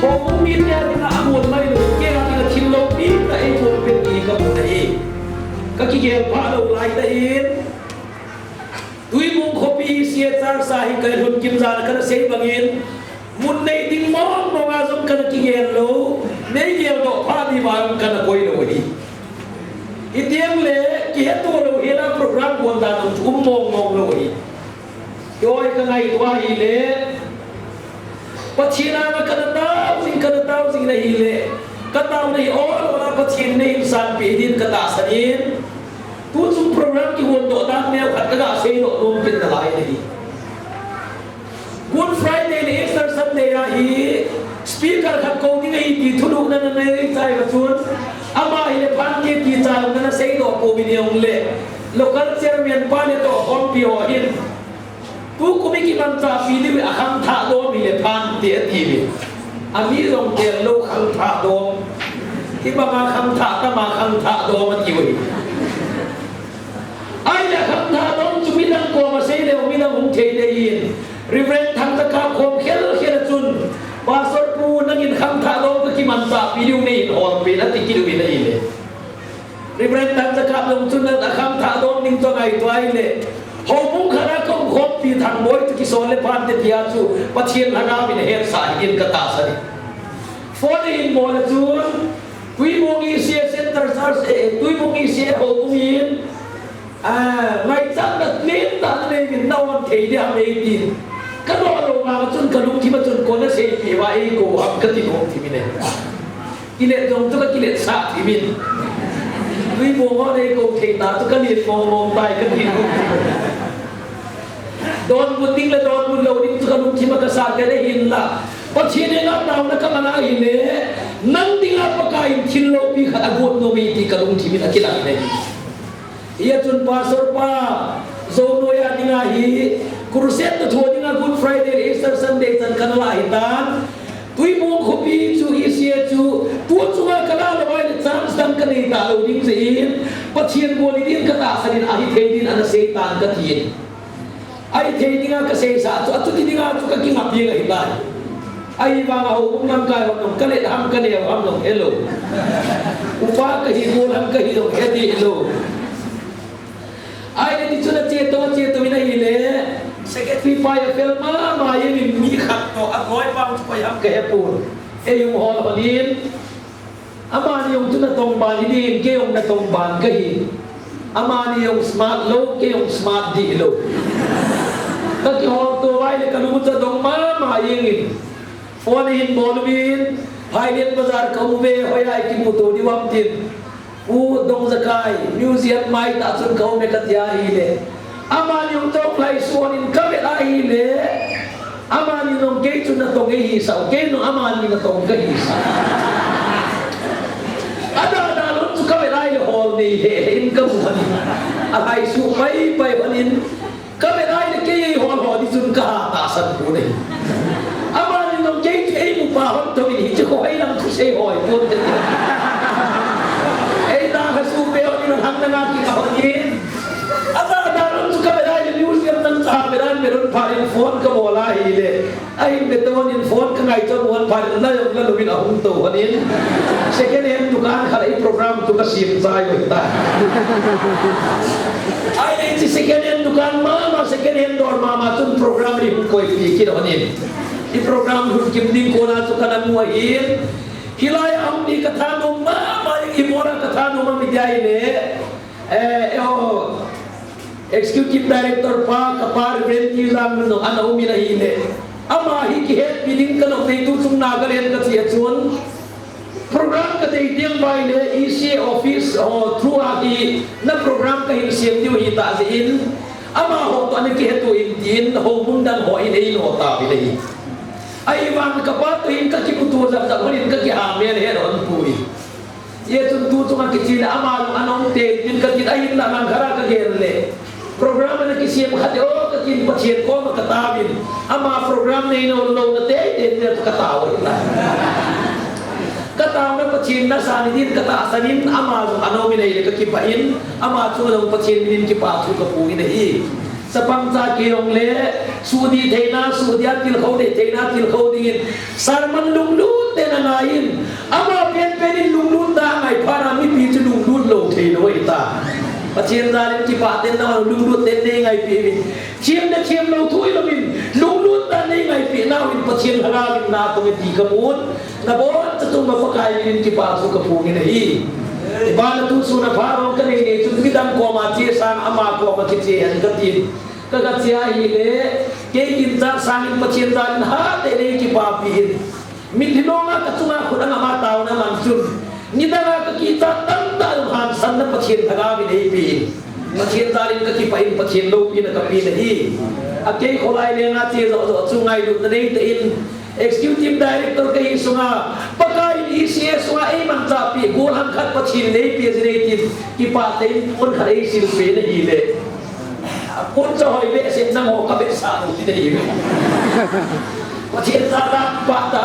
Hong min ya ni amun mai lu ke la ni thin lo pi ta ai mun pen ni ka mun ai ka ki ge pa lo lai ta in tui mung khopi sia char sa hi kai hun kim jan ka sei bangin mun nei ding mong no nga zum ka ki ge lo nei ge do pa di wa ka na koi lo hi itiang le ki he to lo hi na program bon da no mong lo hi yoi ka ngai wa hi le Pachina na kanatao sing na hile kataw na iol wala pachin na insan pidin katasanin tu sum program ki wondo dan me khat ka sei no rom pin dalai ni Good Friday ni Easter Sunday ya hi speaker khat ko ni ngai ti thulu na na nei chai ba chun ama ile pan ke ti chai na sei no ko bi neong le local chairman pa ne to hom pi ho hin tu kumi ki man ta pili we akham tha do mi le phan ti ti mi ami long te lo kham tha do ki ba ma kham tha ta ma kham tha do ma ti we ai le kham tha do chu mi lang ko ma sei le mi lang hum the le yin reverend thang ta ka khom khel khel chun pastor pu nangin kham tha do ki man ta pili nei on pe na ti ki lu le le reverend thang ta ka long chun na kham tha do ning to ngai to ai le Hong khara kong khop pi thang boy tu ki sole pan te tia chu pathian hana min her sa in ka ta sari phone in mo la chu tui mong i sia center sars tui mong i sia ho min mai chang na tlin ta ne min naw thei dia me tin ka ro lo ma chun ka lu thi ma chun ko na se pi wa e ko am ka ti ho thi min ne kile dong tu ka kile sa thi min tui mong ho ne ko thei ta tu ka li mong tai ka thi ho Don puting la don pun lo ning tu kan ung chima ka sa ka le hin la pachi ne na taw na ka mana hi le nang ding a pa ka in thin lo pi kha agot no mi ti ka ung chimi na kila ne ia chun pastor pa zo no ya dinga hi crusade to thodi nga Good Friday Easter Sunday tan kan la hi tan tui mo khopi chu hi sia chu tu chu nga kala la bai le chance tan ka nei ta lo ding se in pachi ko ni din ka ta sanin a hi the din ana se tan ka tin ai thei dinga ka sei sa chu atu ti dinga chu ka ki ma pi ga hi bai ai wa ga ho um nam kai ho nom ka le ham ka ne ham nom hello upa ka hi go ham ka hi nom he di hello ai ne ti chu na che to mi na hi le secretary pa ya fel ma ye ni mi khat to a goi pa chu pa ham ka he pun e yung hol honin ama ni yung chu na tong ban ni ke yung na tong ban ka hi ama ni yung smart lo ke yung smart di lo Kaki hong tu wai le kalu muta dong ma yingin. Phone hin bolwin, hai lian bazar kamu be hoya ki muto di wam tin. U dong zakai, museum mai ta sun kau me katya hi le. Amani ung tong lai suan in kabe lai le. Amani nong ke chun na tong hi sa, ke no amani na tong ke hi sa. Ada lon su kabe lai hol ni he in kamu hani. Alai su pai panin. Kami ay na kaya hol di sun kahatasan ko na ama nung kaya ay mo pa hon to hindi ko ay lang kusay hoy po ay nakasupe o nung hang na natin kahonin ama naroon sa kami ay na museum ng sahabiran meron pa rin phone ka wala hili ay beton yung phone ka ngayon buwan pa rin na yung lalumin akong tuwanin second hand dukaan kalay program to kasim sa'yo ita ay na si second hand dukaan mama second hand door mama itong program rin ko ipikin honin i-program hukim din ko na ito ka namuhayin hilaya ang di katanong mama yung imora katanong mamigay executive director pa kapar renti lang no ana uminahile ama hikihet piling ka no tusong nagalit ka siya chun program ka dating by le EC office o through aki na program ka hinsiyem diyo hita sin ama ho to ani kihetu indin ho mundan ho inay no ta bilay ay wang kapato hin ka kiputu sa kunin ka kihamer heron pui ye chun tusong aki sila ama anong te din ka kitahin na mang khara ka gerle Programa na kisiyam kateo katin patsiyat ko makatabin ama program na inolow na te katawa ita katawa na patsiyat na sanidin kataasanin ama ano minayla kakipain ama chunang patsiyat minin kipatso kapuin na sepangsa kiong le sudi thena sudia til khau de thena til khau dingin sarman lunglut te na ngain ama pen penin lunglut da ngai phara mi pi chu lunglut lo the loi ta pathian zalim ki pa ten na lunglut ten ne ngai pi min chiam na chiam lo thui lo min lunglut ta ne ngai pi na win pathian hara min na to ti kamun na bon chu ma pakai min ki pa thu ka pu ni nei Ibala tu suna pharo ka nei nei chu bidam ko ma che sang ama ko ma ki che an ka tin ka ka chia hi le ke kin ta sang ma chen dan ha te nei ki pa pi min hinonga ka chunga khudang ama taw na man chun ni da ka ki ta tam da han san na pathian thaga bi nei pi pathian darin ka ki pa in pathian lo pi na ka pi nei a ke kholai le nga che zo zo chungai lu nei te in executive director kay sunga pagkain isiya sunga ay man sapi gulang kat pathin nei psrated ki patay un khay silpe na hile pun sa hoy be sen nang ho ka be sa no ti dei pathin sa pata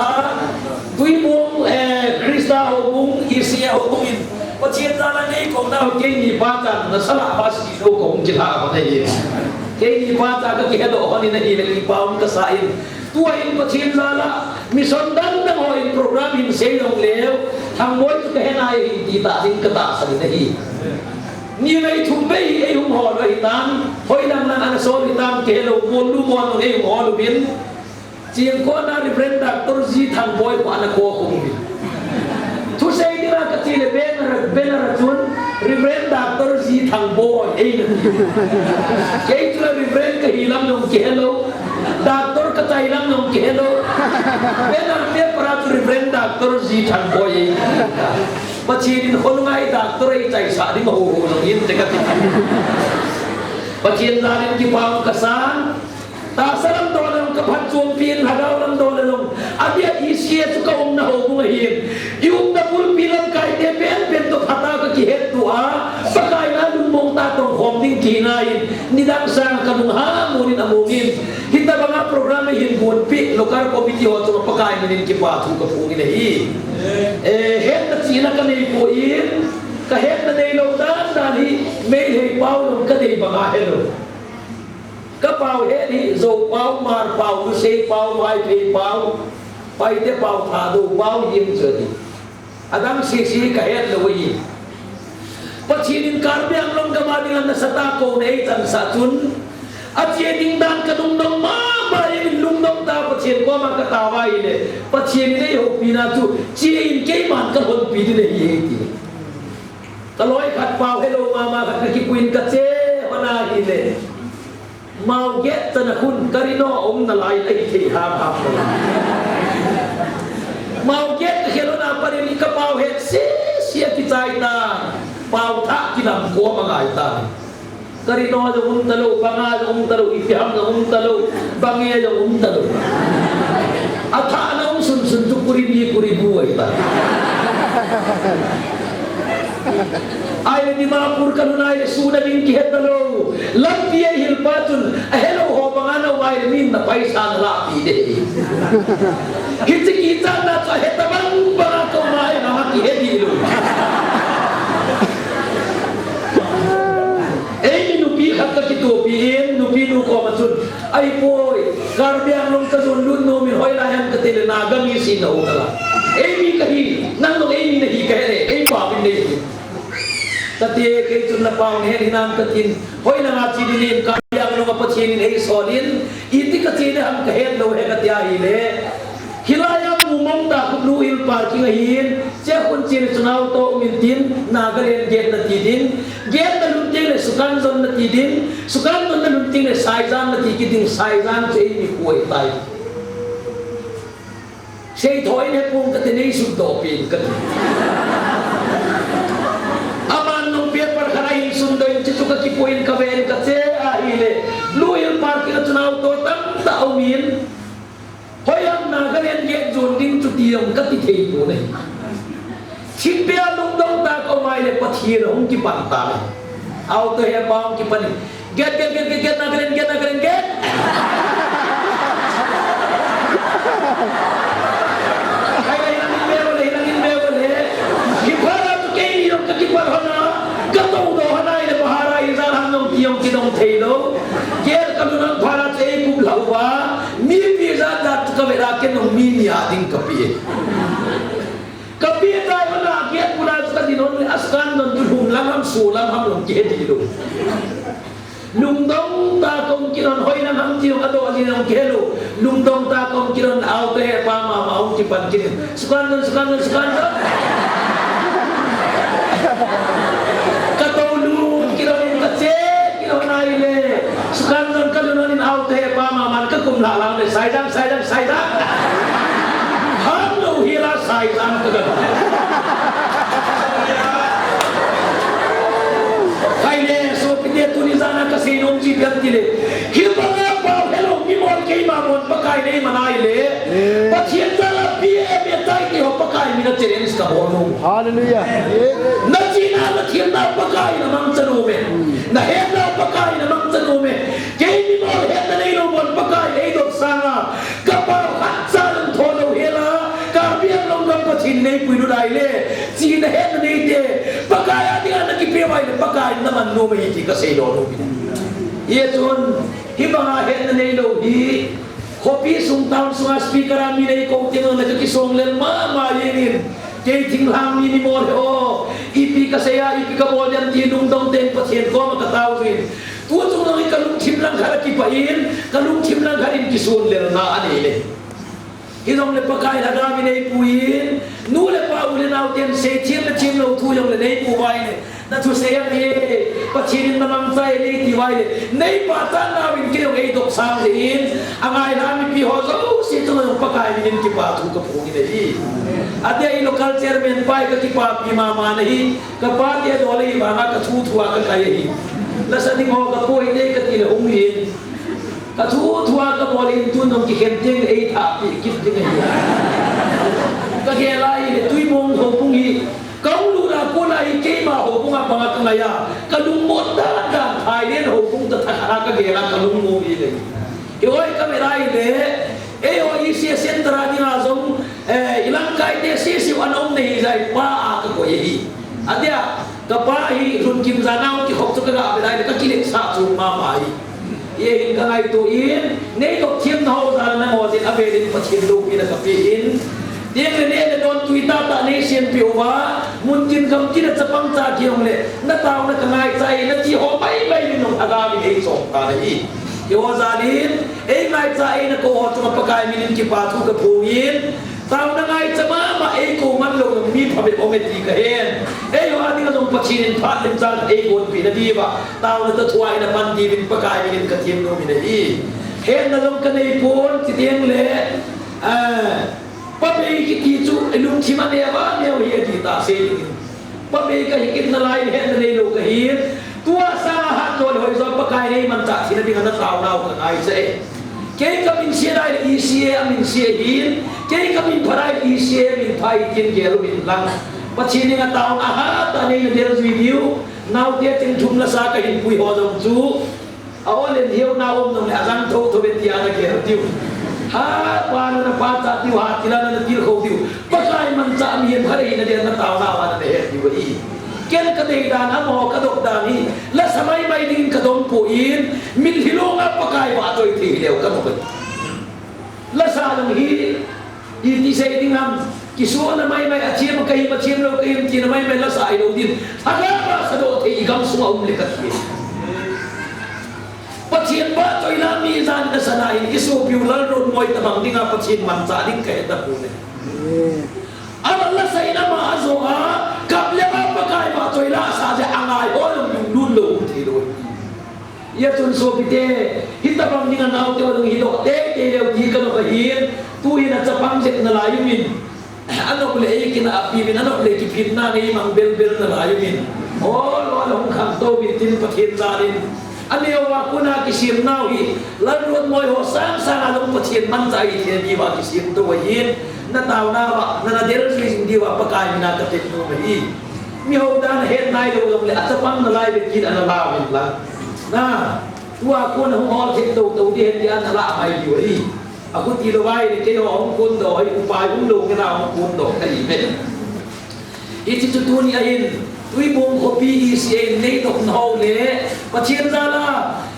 tui mong krista ho mong isiya ho mong pathin sa la nei kong na ke ni pata na sala ba si do kong jila ba dei ke ni pata ka ke do ho ni na hile ki paum ka sain tuain pathin lala mission dan dang hoin program hin sei dong leo thang moi tu ke nai ti ta ding ka ta sa ni ni nei thum bei ei hum ho lai tan hoi lam lan an so ni tam ke lo mon lu mon ei ho lu bin chiang ko na reverend doctor ji thang boy ko ana ko ko bi tu sei ni ra ka ti le ben ra chun reverend doctor ji thang boy ei ke tu reverend ka hilam nong ke lo doctor ka tailang nong kelo benar pe para tu reverend doctor ji thang boy pachin holngai doctor ai chai sa di mo ho nong yin te ka ti pachin dalin ki pam kasan ta salam dolan ka phat chuang pin hagaw lam dolan abia isia chu ka na ho mo hin yung na pul pilam kai te pen to phata ka ki het tu a pakai na lung mong ta tong khom ding ki nai nidang sang ka nung ha mo ni amungin kita mga programa hin bon pi lokal committee ho chu pakai ni ki pa thu ka pu ni nei het na china ka nei po in ka het na nei lo dan dani me hei pau lo ka dei ba ga helo ka pau he ni zo pau mar pau lu sei pau mai pe pau pai te pau tha do pau yim che ni adam si ka het lo wi pachinin karbyang long gamadingan na sa tako na itan sa chun at yening dan kanung nong mama yung lungdong ta pachin ko makatawa ile pachin ile ho pina tu chin kay man ka hon pidi na hiyeti taloy khat pau hello mama khat ki queen ka che hona ile mau get ta na kun karino om na lai lai thi ha ha mau get hello na parin ka pau het si ki chai ta pau tha ki lam ko mangai ta karino jo untalo banga jo untalo ipiam jo untalo bange jo untalo atha na sun sun tu kuri bu ai ta ai di mapur kanunai sudah ding ki hetalo lampie hilpatun hello ho bangana wai min na paisa na lapi de hit kita na to hetabang banga ko mai na ki hedilu ka kitu piin nupi nu ko matun ai poi karbiang long ka zon lun no min hoi la ham ka tele na ga mi sin no kala ei mi kahi nang no ei mi nahi ka re ei pa bin nei ta te ke chun na paung he hinam ka tin hoi na nga chi din karbiang long pa chin ei solin iti ka chin ham ka het lo he ka tia hi le hilaya mumong ta ku blue hill parking hin che kun chin chunau to min tin na ga ren get na ti din get na lunting le sukan zon na ti din sukan zon na lunting le saizan na ti ki ding saizan che mi kuai tai sei thoi ne pung ka te nei su do pin ka aman nong pia par khana hin sun do in chu ka ki point ka ven ka che a ile blue hill parking chunau to tam ta min hoyam na garen ye zon ding chu tiam ka ti thei po nei chin bia lung dong ta ko mai le pathi ro hong ki pan ta au to he baum ki pan get na garen get ai hilangin be bole ki phara tu ke ni ro ka ki par hona ka to do hona ile bahara izar ham nong tiam ki dong thei lo get เวลาเกนงมีเนียดิ้งกับปีได้เวลาเกียร์กุลาสกัดดินนเลยอัสกันนนตุลุมลำห้ำสูลำห้ำลงเกียร์ดีลุงดงตากงกินนหอยน้ำห้ำจิ๋วอโดลินงเกลูลุงดงตากงกินนเอาเตะปามาเอาจิปันกินสกันนกระโตลูกินนกระเจ๊กินนายเล่สกันนกันนนเอาเตะปามามันก็กุมหลาลังเลยใส่ดังฮัลโหลฮีราใส่ดังกันใครเนี่ยโซปิเดตุนิซานะก็เซนอมจีเปียติเลยฮิบะนาปาวเฮโลมีมอลเกย์มามอนปะกายเนี่ยมันายเลยปะเทียนตาลาพีเอเมตายที่หัวปะกายมีนักเจริญสกับโอนุฮาเลลูยานักจีน่านักเทียนตาปะกายนะมังจันโอเมนักเฮนตาปะกายนะมังจันโอเมเกย์มีมอลเฮนตาเนี่ยโนมอนปะกายเอดอกสังอ่ะกับปาหัดซาลันโทโนเฮลากาเบียนลงกับปะชินเนี่ยปุยดูได้เลยจีน่าเฮนเนี่ยเดปะกายอันนี้อันนั้นกี่ปีไว้ปะกายนั่นมันโนไม่ที่ก็เซโดโนบินเยจุนฮิบังอาเฮนเนี่ยโลฮีkopi sungtaun sungas speaker ami nei kong tingo na kisong len mama yenin kay tinglang ni mo ho ipi kasaya ipi ka mo yan tinung dong ten patien ko makatawin tutung lang ikalung timlang haraki pain kalung timlang harin kisun len na anile hinong le pakai na gami nei puin nule pa ule na ten se chim na chim lo tu yong le nei pu wai ne na tu se yang he patien na mang sai nei ti wai ne nei pa tan na win ke ei dok sang in angai na mi pi ho zo si tu ng pakai ni ki pa tu ka pu ni nei ade ai local chairman pai ka ki pa pi ma ma nei ka pa dia dole ba na ka thu thua ka kai hi la sa ding ho ka po hi nei ka ti le ong hin ka thu thua ka bol in tu nong ki khem ting ei tha pi ki ting ei ka ke lai le tui mong ho pung hi kau lu na ko lai ke ma ho pung a pa ka ya ka lung mo da thai len ho pung ta tha ka ge la ka lung mo hi le oi ka me lai le e o i si sentra ni na zong ilang kai te si an om nei zai pa a ka ko hi adia ka pa hi run kim za nau ki hok to ka ga be lai ka ki le sa chu ma ma hi ye hin ka ngai to in nei to thiem no za na mo tin a be din pa thiem lu ina ka pi in tiang le ne don tuita ta ne sien pi wa mun tin kam ki na chapang cha kiong le na taw na ka ngai chai na chi ho bai bai ni no aga mi ei so ka hi yo za din ei ngai chai na ko ho chu pa kai mi nin ki pa thu ka phu in taw na ngai chama ma ei ko man lo mi pha be o me ti ka hen ei yo ani na dong pa chin pha lim chang ei kon pi na di ba taw na ta thuai na pan di bin pa kai mi nin ka thiem no mi na hi hen na dong ka nei pon ti tiang le pa be ki ti chu lung thi ma ne ba ne o ye di ta se ni pa be ka hi kin na lai hen na nei lo ka hi tua sa ha to hoi zo pa kai nei man ta thi na ding na taw nau ka ai se ke ka min sia dai i sia min sia hin ke ka min pharai i sia min phai tin ke lu min lang pa chi ni nga taw a ha ta nei der review now te tin thum la sa ka hin pui ho zo chu awal len hiu na om no le azang tho tho ben ti ana ke tiu ha pa na pa ta tiu ha ti la na ti kho tiu pa kai man cha mi hen phare na der na taw na wa na ne ti wa i ken ka dei dan a mo ka dok dan ni la samai mai ding ka dong po in min hilong a pa kai wa toi ti leu ka mo la sa lang hi i ti sei ding am ki su na mai mai a chiem kai ma chiem lo kai ti na mai mai la sa ai lo din aga ba sa do te i gam su um le ka ti patien ba toi la mi zan da sana in ki su piu la ron moi ta bang dinga patien man cha ding ka ta pu ne Allah sai na ma zo a kap le ba pa kai ba toi la sa ja angai ho lu lun lo ti lo ya chun so pi te hita bang dinga nau te lo hi do te te le ti ka no ka hin tu hi na cha pang je na la yu min ano le e ki na api min ano le ki pin na ni mang bel bel na la yu min o lo lo kham to bi tin patien za din ani wa kuna ki sim nau hi lan ruat moi ho sang sang along patien man zai ti ni ba ki sim to wa hin na taw na ba na der ring di wa pa kai na ka te no hi mi ho dan het nai lo le atapang na lai be kin ana la min la na wa kun ho hol thit to to di het ya na la mai di wa hi aku ti lo vai ni ke ho ong kun do hi upai ung lo ke na ong kun do kai me i ti tu ni a hin tui bom ko pi i si nei to no le patien za la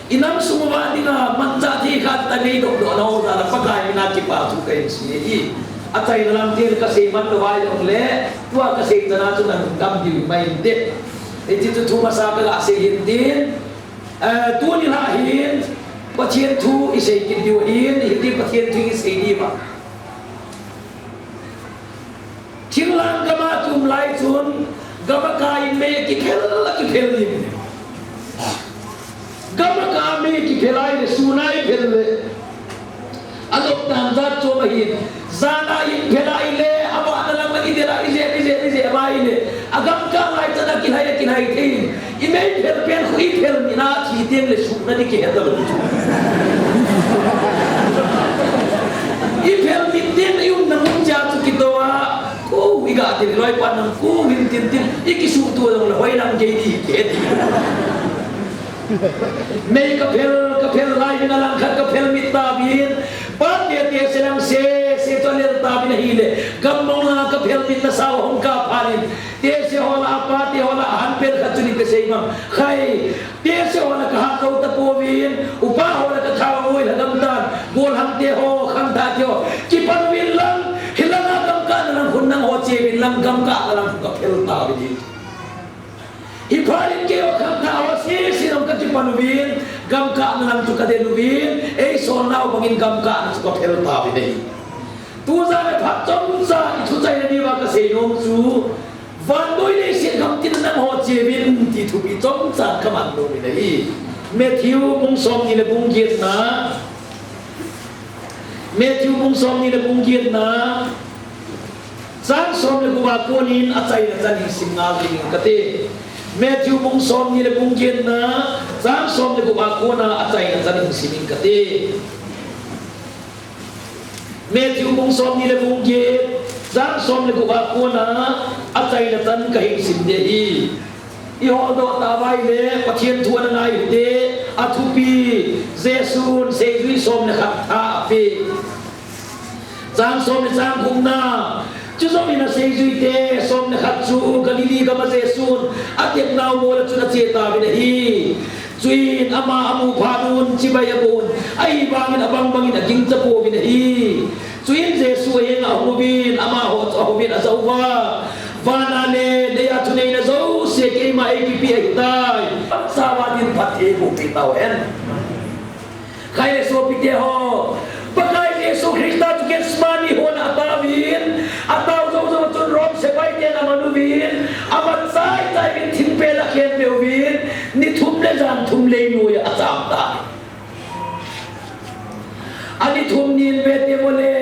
inam sumwa dina manjati khat tani do do no da pakai mina ki pa su kai si atai dalam dir ka se man do wai ong le tua ka se tana tu nan gam di mai de itu tu masa ka la se hin din tu ni la hin patien tu isai ki diu hin hi patien tu isai di ba Chilang gama tum lai chun gama kai me ki phel ni gama ka me ki phelai le sunai phel le alok nam za cho ma hin zana in phelai le aba dalam lagi dia ije mai le agam ka lai tada ki hai thein imei phel pen hui phel ni na thi tem le su na ni ke hada lu I phel mi tem yun na mun ja tu ki doa cô iga tin loi pan nang cô hin tin ikisu tu dong hoi nang je di ke di mei ka phel lai na lang khat ka phel mit ta bin pa te selang se to le ta bin hi le gam mo na ka phel mit na sa hong ka pharin te se hola pa te hola han per khatuni pe sei mam khai te se hola ka ha ko ta po bin upa hola ka thawa moi la gam tan bol ham te ho kham ta tyo ki pan win lang hilanga gam ka na hun nang ho che bin lang gam ka lang ka phel ta bi Iparin ke o kham ta ho si ram ka chi pan win gam ka na lang tu ka de lu win ei so na o bangin gam ka na ka phel ta bi dei tu za le phat chom za I thu chai ni wa ka se nom chu van doi le se kham tin nang ho che bin ti thu bi chom za ka man do bi dei Matthew mung som ni le bung kiet na Matthew mung som ni le bung kiet na sang som le ba ko nin a chai na chan hi sim na ling ka te Matthew mung som ni le bung kiet na sang som le ba ko na a chai na chan hi sim ka te Matthew mung som ni le bung kiet sang som le ba ko na a chai na chan ka hi sim de hi I ho do ta vai le pathian thu na ngai te a thu pi Jesus se zui som na khat tha pi sang som ni sang kum na chu som ni na se zui te som na khat chu galili ga ma Jesus a tek nau mo la chu na che ta bi na hi chuin ama amu phanun chi bai abun ai bangin abang bangin a ging cha po bi na hi chuin Jesus he na hu bin ama ho bin a zawa vana le de ya tu nei na zo se ke ma e ki pi ai tai sa wa din phat e bu pi tau en khai le so pi te ho pakai Yesus Kristus tu ke smani ho na tawin atau zo chun rom se pai te na manu bin amat sai tai bin thim pe la khen pe bin ni thum le jan thum le nu ya acham ta ani thum nin be te mole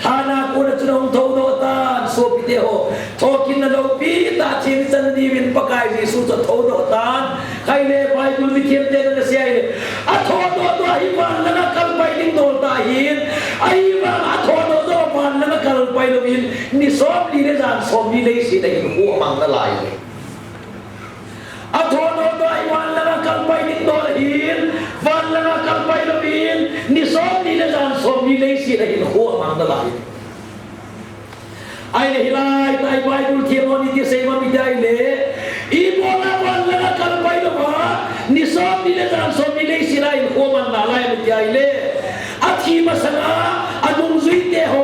hana ko na chunong tho do ta so pi te ho thokin na lo pi ta chin san di win pakai Yesu cho tho do ta khai le pai kul mi thiem te na se ai a tho do hi ban na kal pai ding do ta hin ai ba a tho do ban na kal pai lo win ni som li le jan som ni le si dai hu mang na lai a tho do ai ban na kal pai ding do hin ban na kal pai lo win ni som ni le jan som ni le si dai hu mang na lai ai le hilai tai pai dul thiem ni ti sei ma mi dai le I bola wala kal pai lo ba ni som ni le jan som ni le si dai hu mang na lai mi dai le athi masana anung zui te ho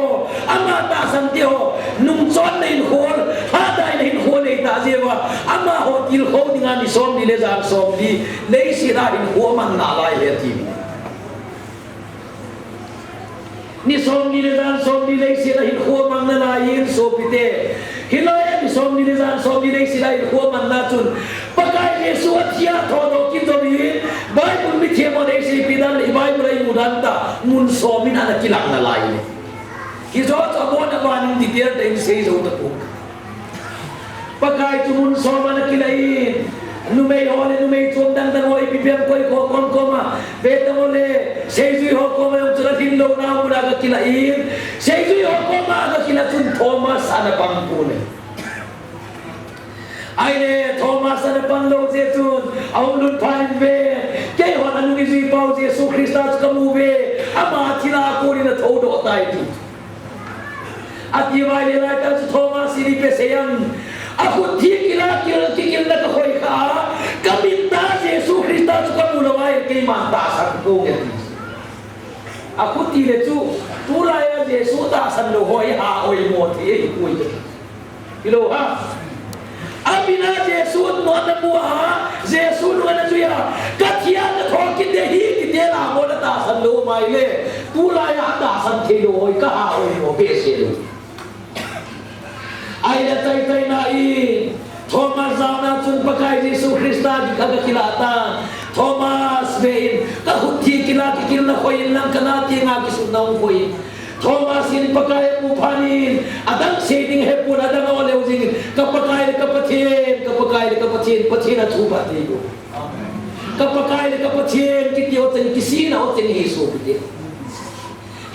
ama ta san te ho nung chon nei hol ha dai nei hol nei ta jewa ama ho til ho dinga ni som ni le jan som ni le si dai hu mang na lai he ti ni som ni le jan som ni le si dai hu mang na lai in so pite hilai ni som ni le jan som ni le si dai hu mang na chun pakai Yesu athia tho do ki to bi Bible mi the mo dei si pidan i Bible ai mudan ta mun so min ana kilak na lai ni ki zo to mo na ban di tier dei sei zo ta ko pakai tu mun so man kilai nu mei hole nu mei chom dang dang oi pipem koi ko kon ko ma be ta mo le sei zui ho ko ma chura tin lo na mu da ka kilai sei zui ho ko ma ka kila chun Thomas ana pang pu ne ai le Thomas ana pang lo je chun au lun phan ve ke ho na nu zui pau Jesus Kristus ka mu ve ama thila ko ni na tho do tai tu ati vai le la ta Thomas ni pe seyan aku thi kila na ka khoi kha kaminta Jesus Kristus ka mu lo ai cái màn ta sang cô cái à cút đi để chú tu lại là Giêsu ta sang đồ hỏi hà ôi một thì ấy cùi cái đồ ha Abina Giêsu nó đã mua ha Giêsu nó đã chơi ha các thiên đã thọ kinh để hi kinh để làm một ta sang đồ mày lên tu lại là ta sang thế đồ cái hà ôi một cái gì đồ ai đã tay tay này Thomas giao na chun pakai Yesus Kristus di kagak kilatan Thomas bein kahuti kila kikil na koin lang kanati nga kisunang koin Thomas in pakai upanin adang setting hepun adang ole ujing kapakai kapatien patien na tubati ko kapatien kiti oten kisina oten Yesus kiti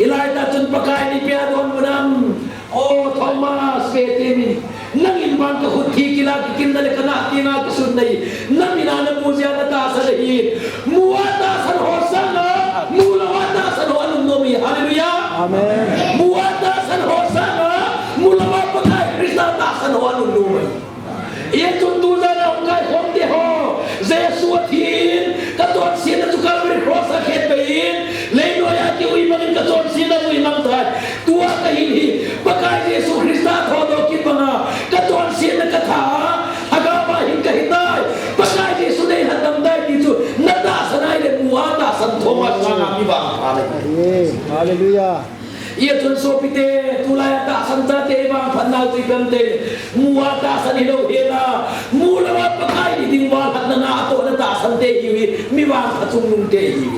ilai ta chun pakai ni piadon munam oh Thomas bein nangin bang ka huthi kila kikin na lekana tinga kisunai namina na muzya na ta sa lahi muwata san hosana mulawata san anum nomi hallelujah amen muwata san hosana mulawa pakai krista ta san anum nomi ye tuntu na ngai homde ho Jesu thin ka ton sin na tukal ber cross a khet bein leino ya ki ui mangin ka ton sin na ui mang thai tua ka hin hi pakai Jesu Krista thodo ki banga ka ton sin na ka tha agama hin ka hitai pakai Jesu dei hadam dai ki chu na ta sanai le muwa ta san thoma sanga mi bang hallelujah ia chun so pite tulai ta san ta te bang phanau ti pem te muwa ta san hilo hela mulawa pakai ni ding wal hat na to na ta san te hi mi wang phachung nung te hi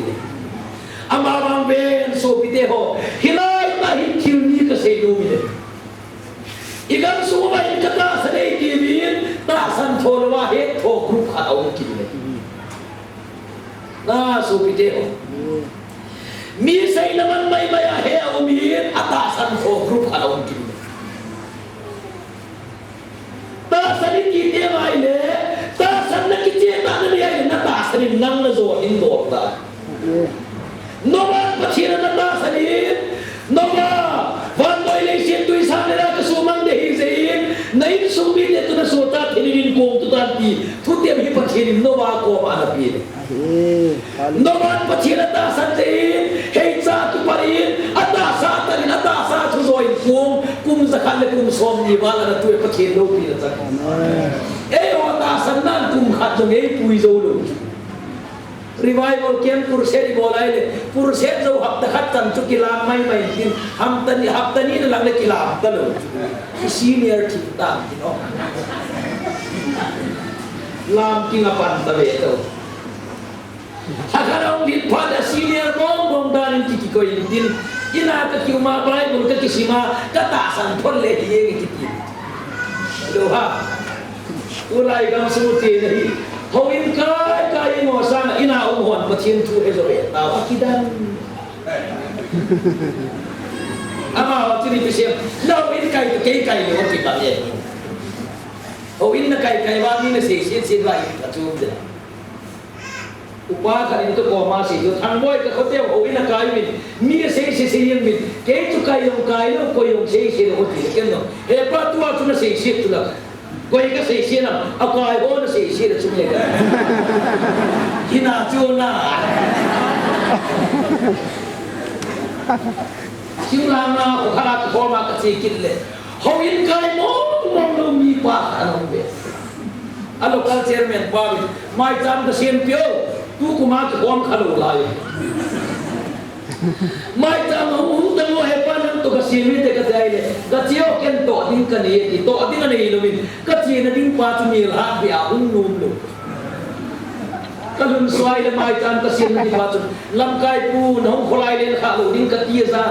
ama bang ben so pite ho hilai ta hin khil ni ka se lu mi igam su ba in ka ta sa dei ki bin ta san tholwa he tho group kha au ki le na so pite ho mi sai naman may maya he umiin atasan ko group alawang kin tasan kiti mai le tasan na kiti ta na ya na tasan nang na zo in do ta no ba pachira na tasan no ba van boy le siet tu isa na ka sumang de hizein nain sumi de tu na sota thinin ko tu ta ti thutem hi pachirin no ba ko ba na pi no ba pachira ta san te hei sa tu parin ata sa tarin ata sa tu zoin kum zakhan le kum som ni wala na tu pachin lo pi na sa e o ta san nan kum khat jo ei pui zo lo revival camp purse di bolai le purse zo hap ta khat tan chu kilam mai tin ham tani na lang le kilam ta lo senior thik ta no lam king apan ta le to Agarong din pada senior bong dan kiki ko din ina ka kiuma Bible ka kisima katasan pon le hiye kiti doha ulai gam sumuti nahi hoin kai mo sang ina umhon pathin tu ezoe taw akidan ama tini pisem law in kai to kai ni oti ka ye hoin na kai wa ni na se lai atum de upa karin to ko ma si jo thang boy ka khote ho ina kai mi se yin mi ke chu kai yong kai no ko yong se ho ti ken no he pa tu a tu na se tu la ko ka se na a kai ho na se na chu me ka hina chu na siu la na ko khala ko ma ka se kin le ho in kai mo no mi pa anong be a local chairman pa mai jam ka sien pio tu kuma ki hom khalo lai mai ta ma hum ta mo he pan to ka simi te ka dai le ka chio ken to ding ka ni ki to ding ani lo min ka chi na ding pa tu mi ha bi a un num lo ka lun swai le mai tan ka sim ni pa tu lam kai pu no kholai len kha lo ding ka ti za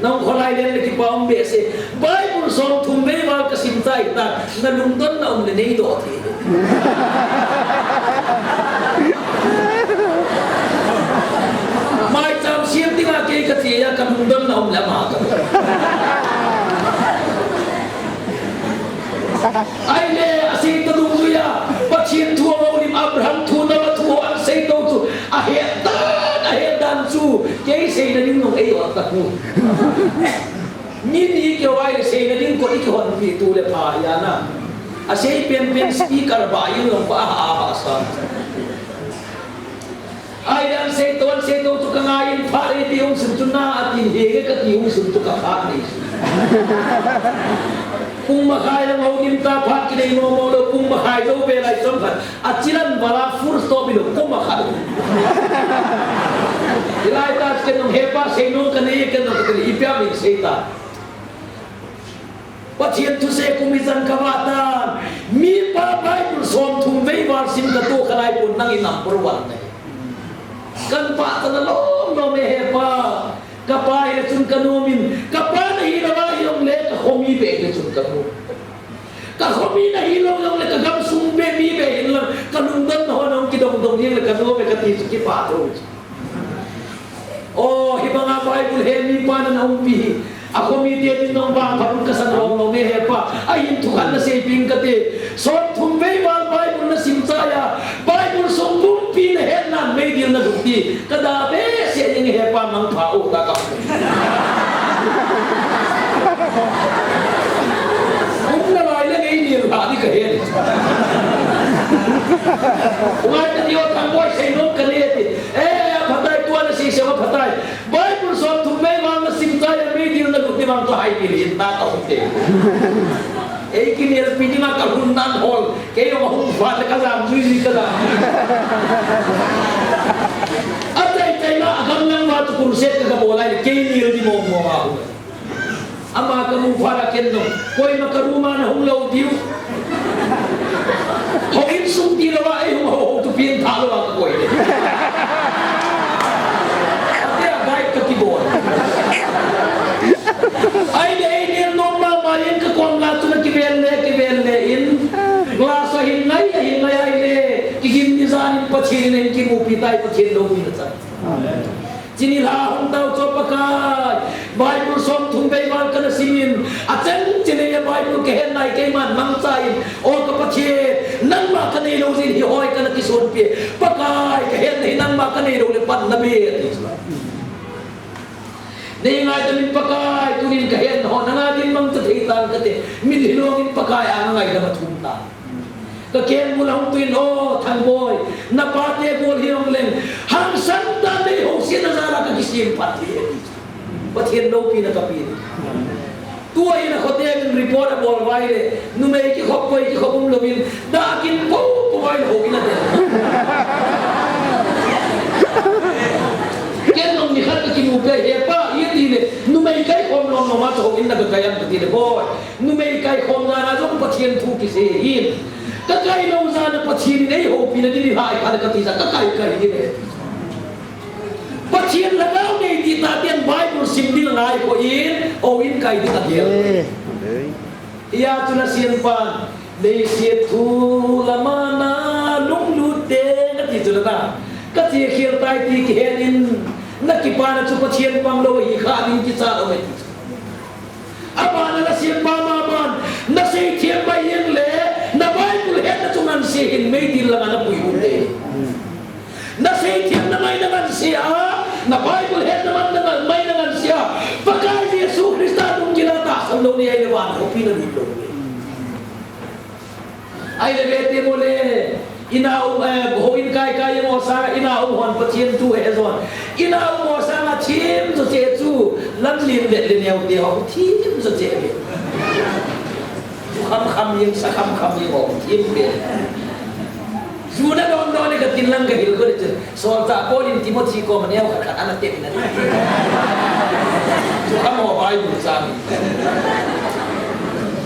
no kholai len ki pa um be se bible song thum be ba ka sim tai ta na lung don na um le nei do thi mai cham siam tinga ke ka ti ya kam don na um la ma ka ai le asi ta dung ya pachien thua mo lim Abraham thu na thu an sei to tu a he dan chu ke sei na ning nong ei wa ta ku ni ke wai sei na ding ko ik hon pi tu le pa ya na a sei pen speaker ba yin long pa a sa Ayam seton tu kangain pare tiung sentuna atin hege ka tiung sentu ka khani. Kung makai lang ho nimta phat kinai mo mo lo kung makai do be lai som phat achiran bala full stop bilo kung makai. Ilai ta ken nong hepa seino kanai ken nong kali ipya min seita. Pathian tu se kumizan kawatan mi pa Bible som thum vei war sim ka to kanai pun nang inam perwan nei. Kan pa tanalom no me hepa kapai chun kanumin kapa na hirawa yung le ka khomi be chun kanu ka khomi na hilong yung le ka gam sum be mi be in lang kanundan ho nang kidong dong yung le kanu be kati ki pa to oh hibanga Bible he mi pa na umpi ako mi dia din nong ba parun ka sa no me hepa ay tukan na saving kate so thumbe wal Bible na simsaya Bible so umpi na he na me din na dukti kada be siya yung hepa mang pao ka ka kung nalay lang ay nilhadi ka he umat na diyo tangboy sa inom kanete patay tuwa na siya patay Bible so thumbe wal na simsaya me din na dukti mang to hay pilin ta ka unti eh kini LPG nga kahundan hall kayo mahumpa na kalam suisi kalam atay tayo na agam ng mga tukurset kagabolay kayo nil di mo ako ang mga kamupara kendo ko'y makaruma na hulaw diyo hongin sung tirawa ay humahutupin talo ang ko'y ate agay kakibon ay nil nung mamayin kakuang lato na kibelle in glaso hinay ay le kigim nisanin pachinin kimupitay pachin daw minatan jinilahong daw so pakay Bible som thumbay mal kana simin ateng jinaya Bible kehen nai kay man mangsain o kapatid nang ma kanay daw sin hihoy kana kison pi pakay kehen hinang ma kanay daw le pan nabi Ningay tamin pakay, tunin kahen ho, nangadin mang tathitan kate, minhilongin pakay, angay na matunta. Kaken mo lang tuin, oh, tangboy, napate bol hirong leng, hang santa na yung sinasara kagisim pati. Pati daw pinakapin. Tuwa yun ako tayo yung report na bol waile, numay kikopay, kikopong lumin, dakin po, puwain ho, inatin. Ken nong nihat ka kimupay, hepa, iya dile, numay kay kong nong mato, inagagayan ka dile, boy, numay kay kong nga na doon patien tukisihin. Kakay na usana patien ay ho, pinadilihay ka na katisa, kakay ka dile. Patien lagaw na hindi natin Bible, simdi lang ay ko in, o in kay di tatil. Iya ito na siyan pa, Leisit tu lamana lunglute, katito na ta. Kasi hirtay ti kihenin nakipana sa patsyen pang lawa hikanin kita away. Abana na siya pamaman na siya tiyan ba yung le na Bible head na tunan siya may din lang na puyunde. Na siya tiyan na may naman siya na Bible head naman na may naman siya pagka si Yesu Krista nung ginata sa law niya ilawan o pinanilo. Ay nabete mo le inaum hoin kai mo sa inaum hon patien tu hezon inaum mo sa na tim so jetu lam lim de le neu de ho tim so je kham yeng sa kham yeng ho tim be sudah don ka tinlang ka hil ko de so ta polin timothy ko maneu ka anak tem na so kham ho bai bu sa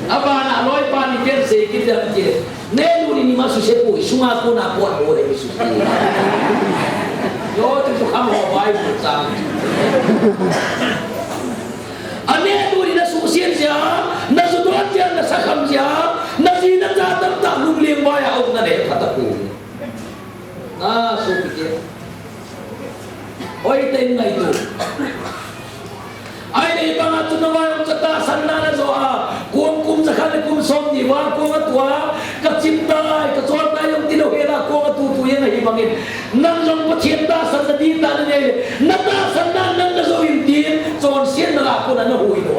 abana loy pani terse kita je nelu ni masuk sepu sunga ko na po ho re su yo tu kham ho bai bu sa ane tu ni na susian ja na sudot ja na sakham ja na sina ta tam ta lung leng bai au na de khata ku na su pikir oi ten ngai tu ai ni bang tu na wa kata sanna na zo a kum sakali kum som ni wa ko atwa ka cinta ka sor ta yung tilohera ko atu tu yan hi bangin nang long pacinta sa di ta ne na ta sanna nang na zo intin son sien na ko na hui do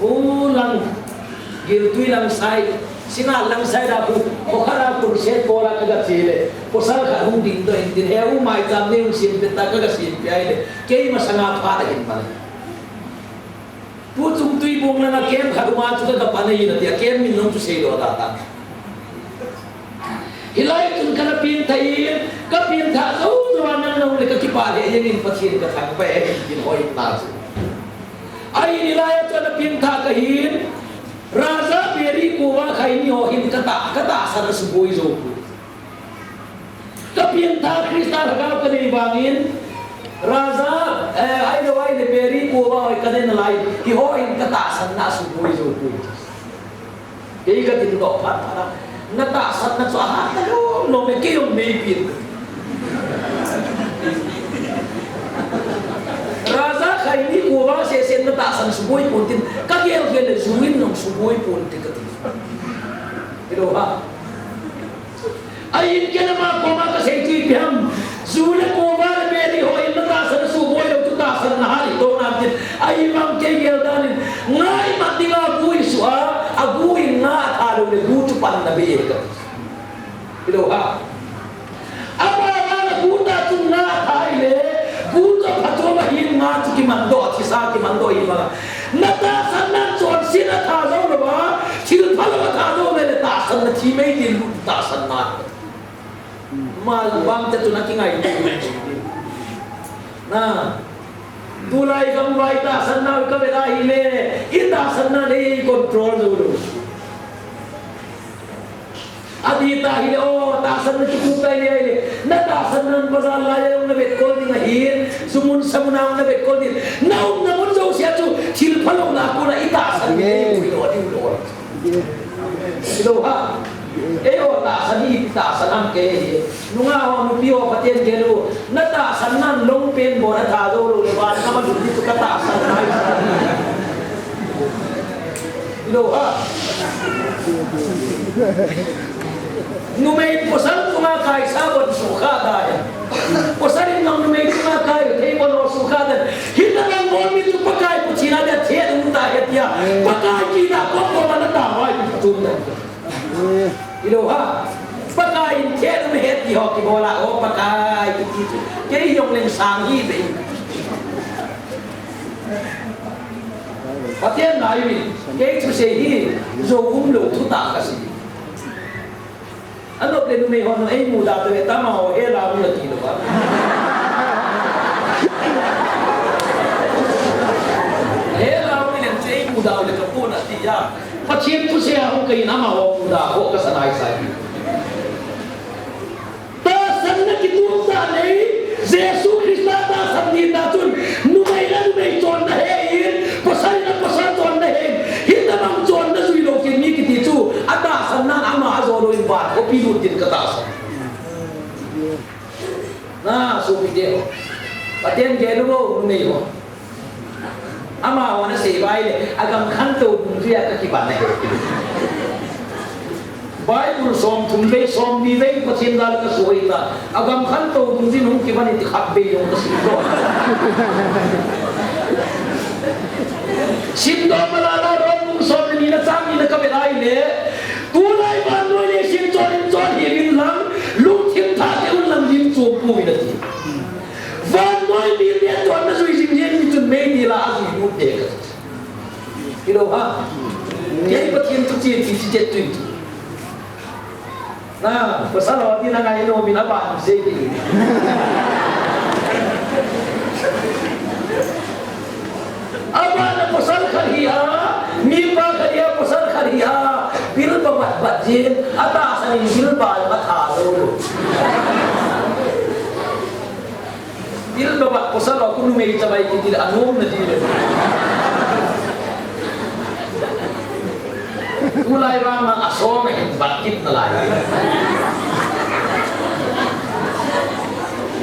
ulang gil tu lang sai sinal lang sai da ku khara ku se ko la ka chile posal kha hung ding do in din he u mai jam ne sim pe ta ka sim pe ai le ke ma sanga pa da hin pa pu chung tui bong na kem kha ma chu ka pa nei na tia kem min nong tu se do ta ta hilai tun kana pin thai ka pin tha zo zo nan nong le ka ki pa le yen in pathin ka thang pe in hoi na chu ai hilai tun pin tha ka hin raja beri kuwa khai ni ho hin kata sar suboi zo ku kapien tha krista lagaw ka ni bangin raja ai do ai de beri kuwa ai ka den lai hi ho hin kata san na suboi zo ku ei ka tin do phat phara na ta san na so ha ta lo me ke yo me pin raja khai ni kuwa se sen na ta san suboi pun tin ka gel gel zuin nong suboi pun tin ka Ilo ha ayin ke nama koma ka sei ti piam zule koma le beri ho in ta san su boy lo ta san na hari to na tin ai mam ke gel dan ngai matinga bui suha agui nga tha lo le bu tu pan na be ka ilo ha apa ba bu ta tu na tha ile bu to phato ma hin nga tu ki man do ti sa ki man do i ba na ta san na chon sin na tha zo lo ba chil phalo tha zo le ta san na chi mai din lu ta san na mal bam te tu na ki ngai na tulai kam vai ta san na ka ve da hi le i ta san na le control zo lo adi ta hi le o ta san na chu tai le na ta san na bazar la ya na bet kol ding hi sumun samuna na bet kol ding na mun zo sia chu chil phalo na ko na i ta san ne ui lo di lo ilo ha eo ta san ni ta san am ke nunga ho nu pio patien ke lu na ta san nan long pen bo na tha zo lo le ban ka ma du ni ka ta san nai ilo ha numei posal kuma kai sabon sukha da ya posalin nang numei kuma kai thei bon ro sukha da hinang bon mi tu pakai puchina da the dum da ya tia pakai ki da ko ma na da wai tu da ilo ha pakai the dum he ti ho ki bola o pakai ki ke yong leng sang hi be patien nai wi ke tu se hi zo lo tu ta ka si ano pleno may hono ay muda to tama o era mo na tino ba era mo ni ay muda o le kapo na tiya patien to siya ho kay na ma o muda ho ka sanay sa ta san na kitu sa nei Jesus Krista ta san ni na tun numay ton na he pasal ton na he hinda mang ton na sui lo kin mi kiti chu ata san na ama azolo in ba ko pilut din kata sa na so video patien gelo mo numay ho ama wana se bai le agam khanto bungria ka ki ban ne Bible som thumbe som ni ve pathin dal ka soita agam khanto bungji nung ki ban ti khabbe yong ka sindo sindo malala rom som ni na sang ni na ka belai le tulai ban no le sim chon hi bin lam lu thim tha te un lam dim chu pu mi na ti van noi mi le ton na sui sim yen mi chun me ni la azi nu de ka ilo ha ye pathin tu chi ti chi jet tu na pasal awak na ngai no min apa sei ni apa na pasal khaliya mi pa khaliya pasal khaliya bil ba bat jin ata san bil ba ma tha lo bil ba pasal aku nu mei tabai ki tidak anum na dire mulai rama asome bakit na lai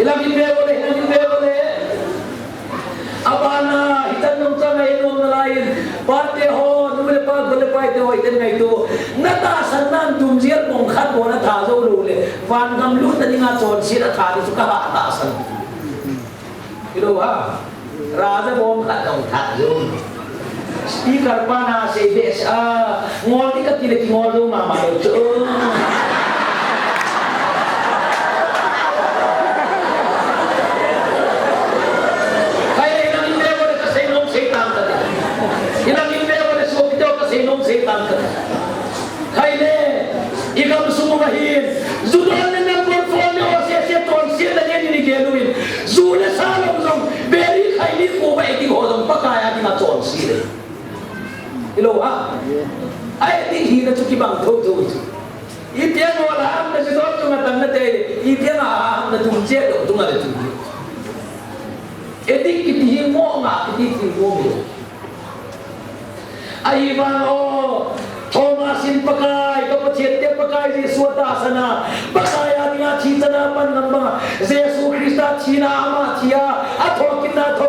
ilang be boleh abana hitan nung sana inom na lai parte ho numere pa gole pa ite ho iten ngai tu nata sanan tumjir mong khat bo na tha zo lu le van gam lu ta ninga chon sira tha ni su ka ha ta san ilo ha raja bom khat dong tha zo speaker pa na sa ABS ngol ni ka tinigingolo mamalo to kaya ilang indego na kasi nung setan ka ilang indego na sumito kasi nung setan ka kaya ikaw sumumahin zudol na ng portfolio siya tonsil na niya ninigeluin zula salong nung very highly po ba ikihodong pakaya ni na tonsil ilo ha ay di hina to kibang to itian wala am na sidot to ngatang na te itian am na tunje do tunga de tunje edik kiti mo nga kiti mo ay ba o Thomasin pakay, kapatid pakay Yesus asana, pakaya niya cita na panamba, Yesus Krista cina ama cia, atau kita,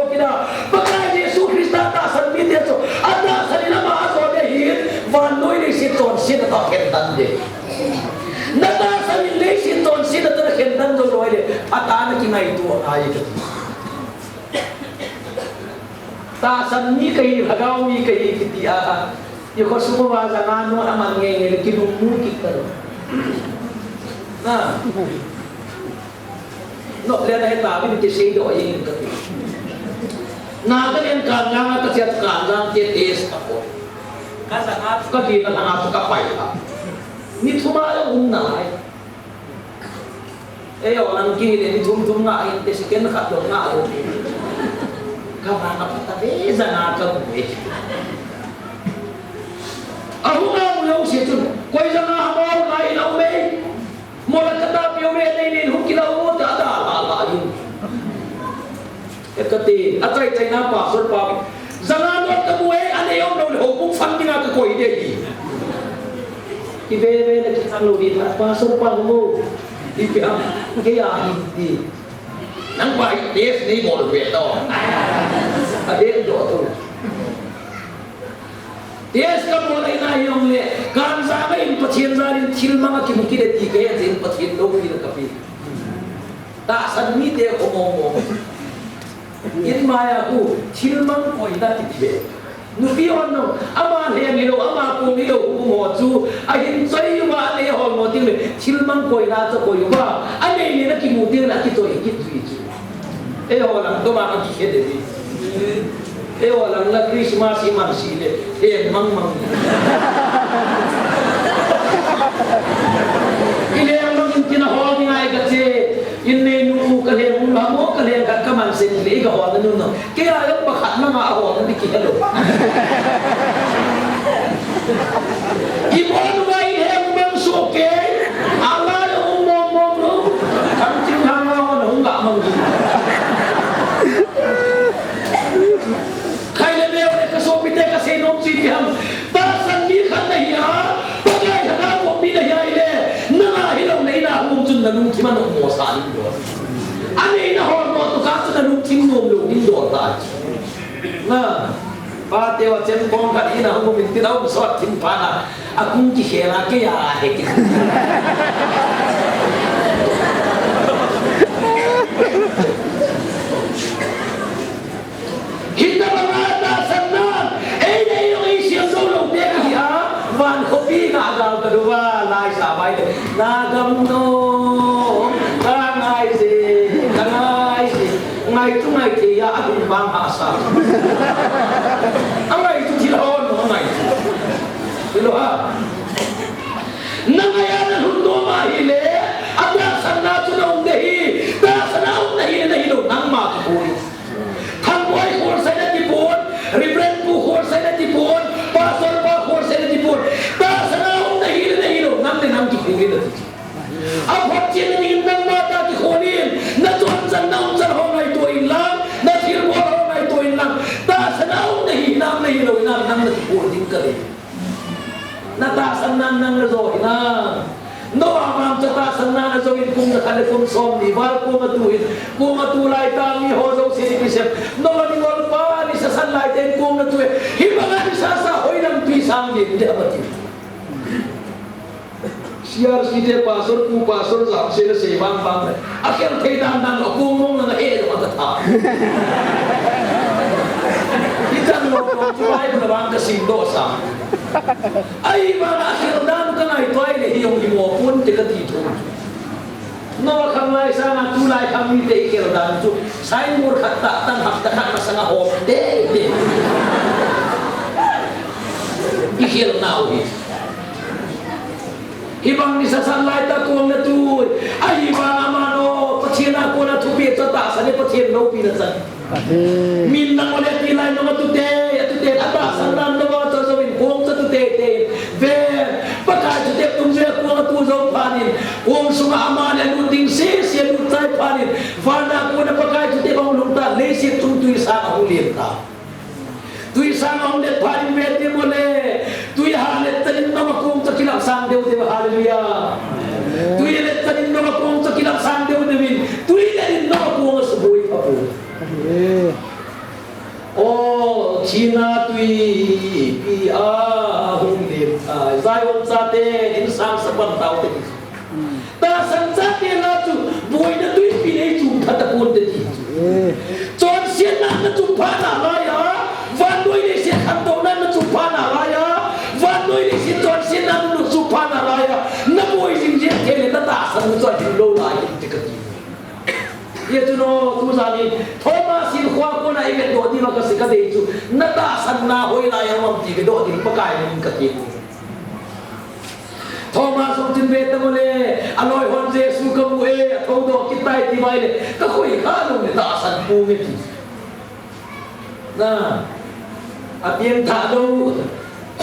pakay Yesus Krista asan media so, ada sanina maaso dehin, vanoi ni siton sina tak kentan de, nata sanin le siton sina tak kentan do roile, atana kina itu aye. Tasan ni kay hagaw ni kay kitia. Yung semua zaman orang manggil lagi nunggu kita. Nah, no lihat aja tapi di sini doa yang ketiga. Nah, kan yang kangang atau siap kangang dia es apa? Kasar apa? Kaki kan apa kapai lah. Ini cuma yang unai. Orang kini ini tum ngai, sekian kat dong ngai. Kapan apa tapi jangan kamu. Aku nggak mau situ. Kau jangan mau lain awal. Mulai kata piawai lain hukilah awal tak ada lain. Ekati, atai tai napa surpa. Jangan buat kamu ane yang dah hukum funding aku kau ide. Ibe nak kita lori apa surpa kamu. Ibe kaya hindi. Nang baik des ni boleh beto. Ada dua tu. Yes, kamu mulai nahiyong le. Kan sama in pacien zarin cilma ki mungkin de tiga ya in pacien do ki kapi. Tak sanmi de omong. In maya ku cilma ko ida tibe. Nubi ono ama le ngilo ama ku ngilo mo chu ahin sai wa le ho mo ting le cilma ko ida to ko yuba. Ane ni na ki mu de na ki to ki tu. Ho lang do ma ki ke de. Walang na Christmas iman sile mang ile ang mang tinahol nga kasi inne nu kale mo kale ka kaman sin le ga ho no kaya yung bakat na nga ako hindi kilo ibon ba ile mang soke ala yung mo no kamting hanga ko no nga mang kasi nung sitiham tasan mi kan nahiya bagay hana mo mi nahiya ile nangahilaw na inahong sun na nung kiman ang mosan do ano inahong mo to kaso na nung kimnom lugin do ta na pati wa chen kong kan inahong mo mintinaw so at timpana akong kihera kaya hekin kita mengatakan van kopi nagal kedua lai sabai nagam no ngai tu ngai ke ya aku bang asa ngai tu tilon ngai tu ha nangayan hundo mahile ada sana tu na undehi ta sana undehi na hilo nang ma ko thang boy ko sa na tipon reverend po ko sa na tipon pastor pa ko sa na tipon ta sana undehi na hilo nang nang kikugi na ti ab chin ni nang mata ki khonin na tuan san nang san ho ngai to in lang na thir mo ho ngai to in lang ta sana undehi nang na hilo nang nang na tipon din ka natasan nang nang rezo ina no amam tatasan nang rezo in kung nakalikom som ni wal ko matuhin kung matulay tami ho zo sinikisip no ni wal pa ni sa sanlay ten kung natuhin hibangan sa hoy ng pisang din di abati siar side pasor ku pasor zam se se bang bang akhir thaidan nang kung mong na he do magata itan mo ko Cuma itu nabang kasing dosa. Ay mana akhirdan ka na ito ay lehiyong imopon tika dito. No kamay sana tulay kami te ikirdan tu. Say mur kata tan hakta na sanga hopte. Ikir na uhi. Ibang ni sasalay ta ko na tu. Ay mana mano pachina ko na tupi ta ta sa ni pachin no pinasan. Minang oleh tilai no matute atute atasan nan no to so in kong sa tute te ver pakai tute tumse ko tu zo panin kong sunga amane nuting se nutai panin vana ko na pakai tute bang lungta lesi tum tu isa hulita tu isa ngomde panin mete mole tu halet tanin no kong ta kilap sang deu de haleluya tu halet tanin no kong ta kilap sang deu de win tu halet no kong subui papu. Oh, China tui pia hung lim ai zai on sa te in sang saban tau te ta san sa te na tu boi na tui pi nei chu tha ta pun te ti chon sian na chu pa na la ya van noi ni sian kham to na chu pa na la ya van noi ni sian chon sian na nu chu pa na la ya na boi jing je te le ta san chon ti lo la ti ka ti ye tu no tu sa ni thoma sin khwa ko na ibe do di ma ka sika de chu na ta san na hoi la ya mam ti be do di pa kai ni ka ti thoma so tin be ta mo le aloi hon jesu ka mu e tho do ki tai ti mai le ka khoi kha no ne ta san pu nge ti na apien tha do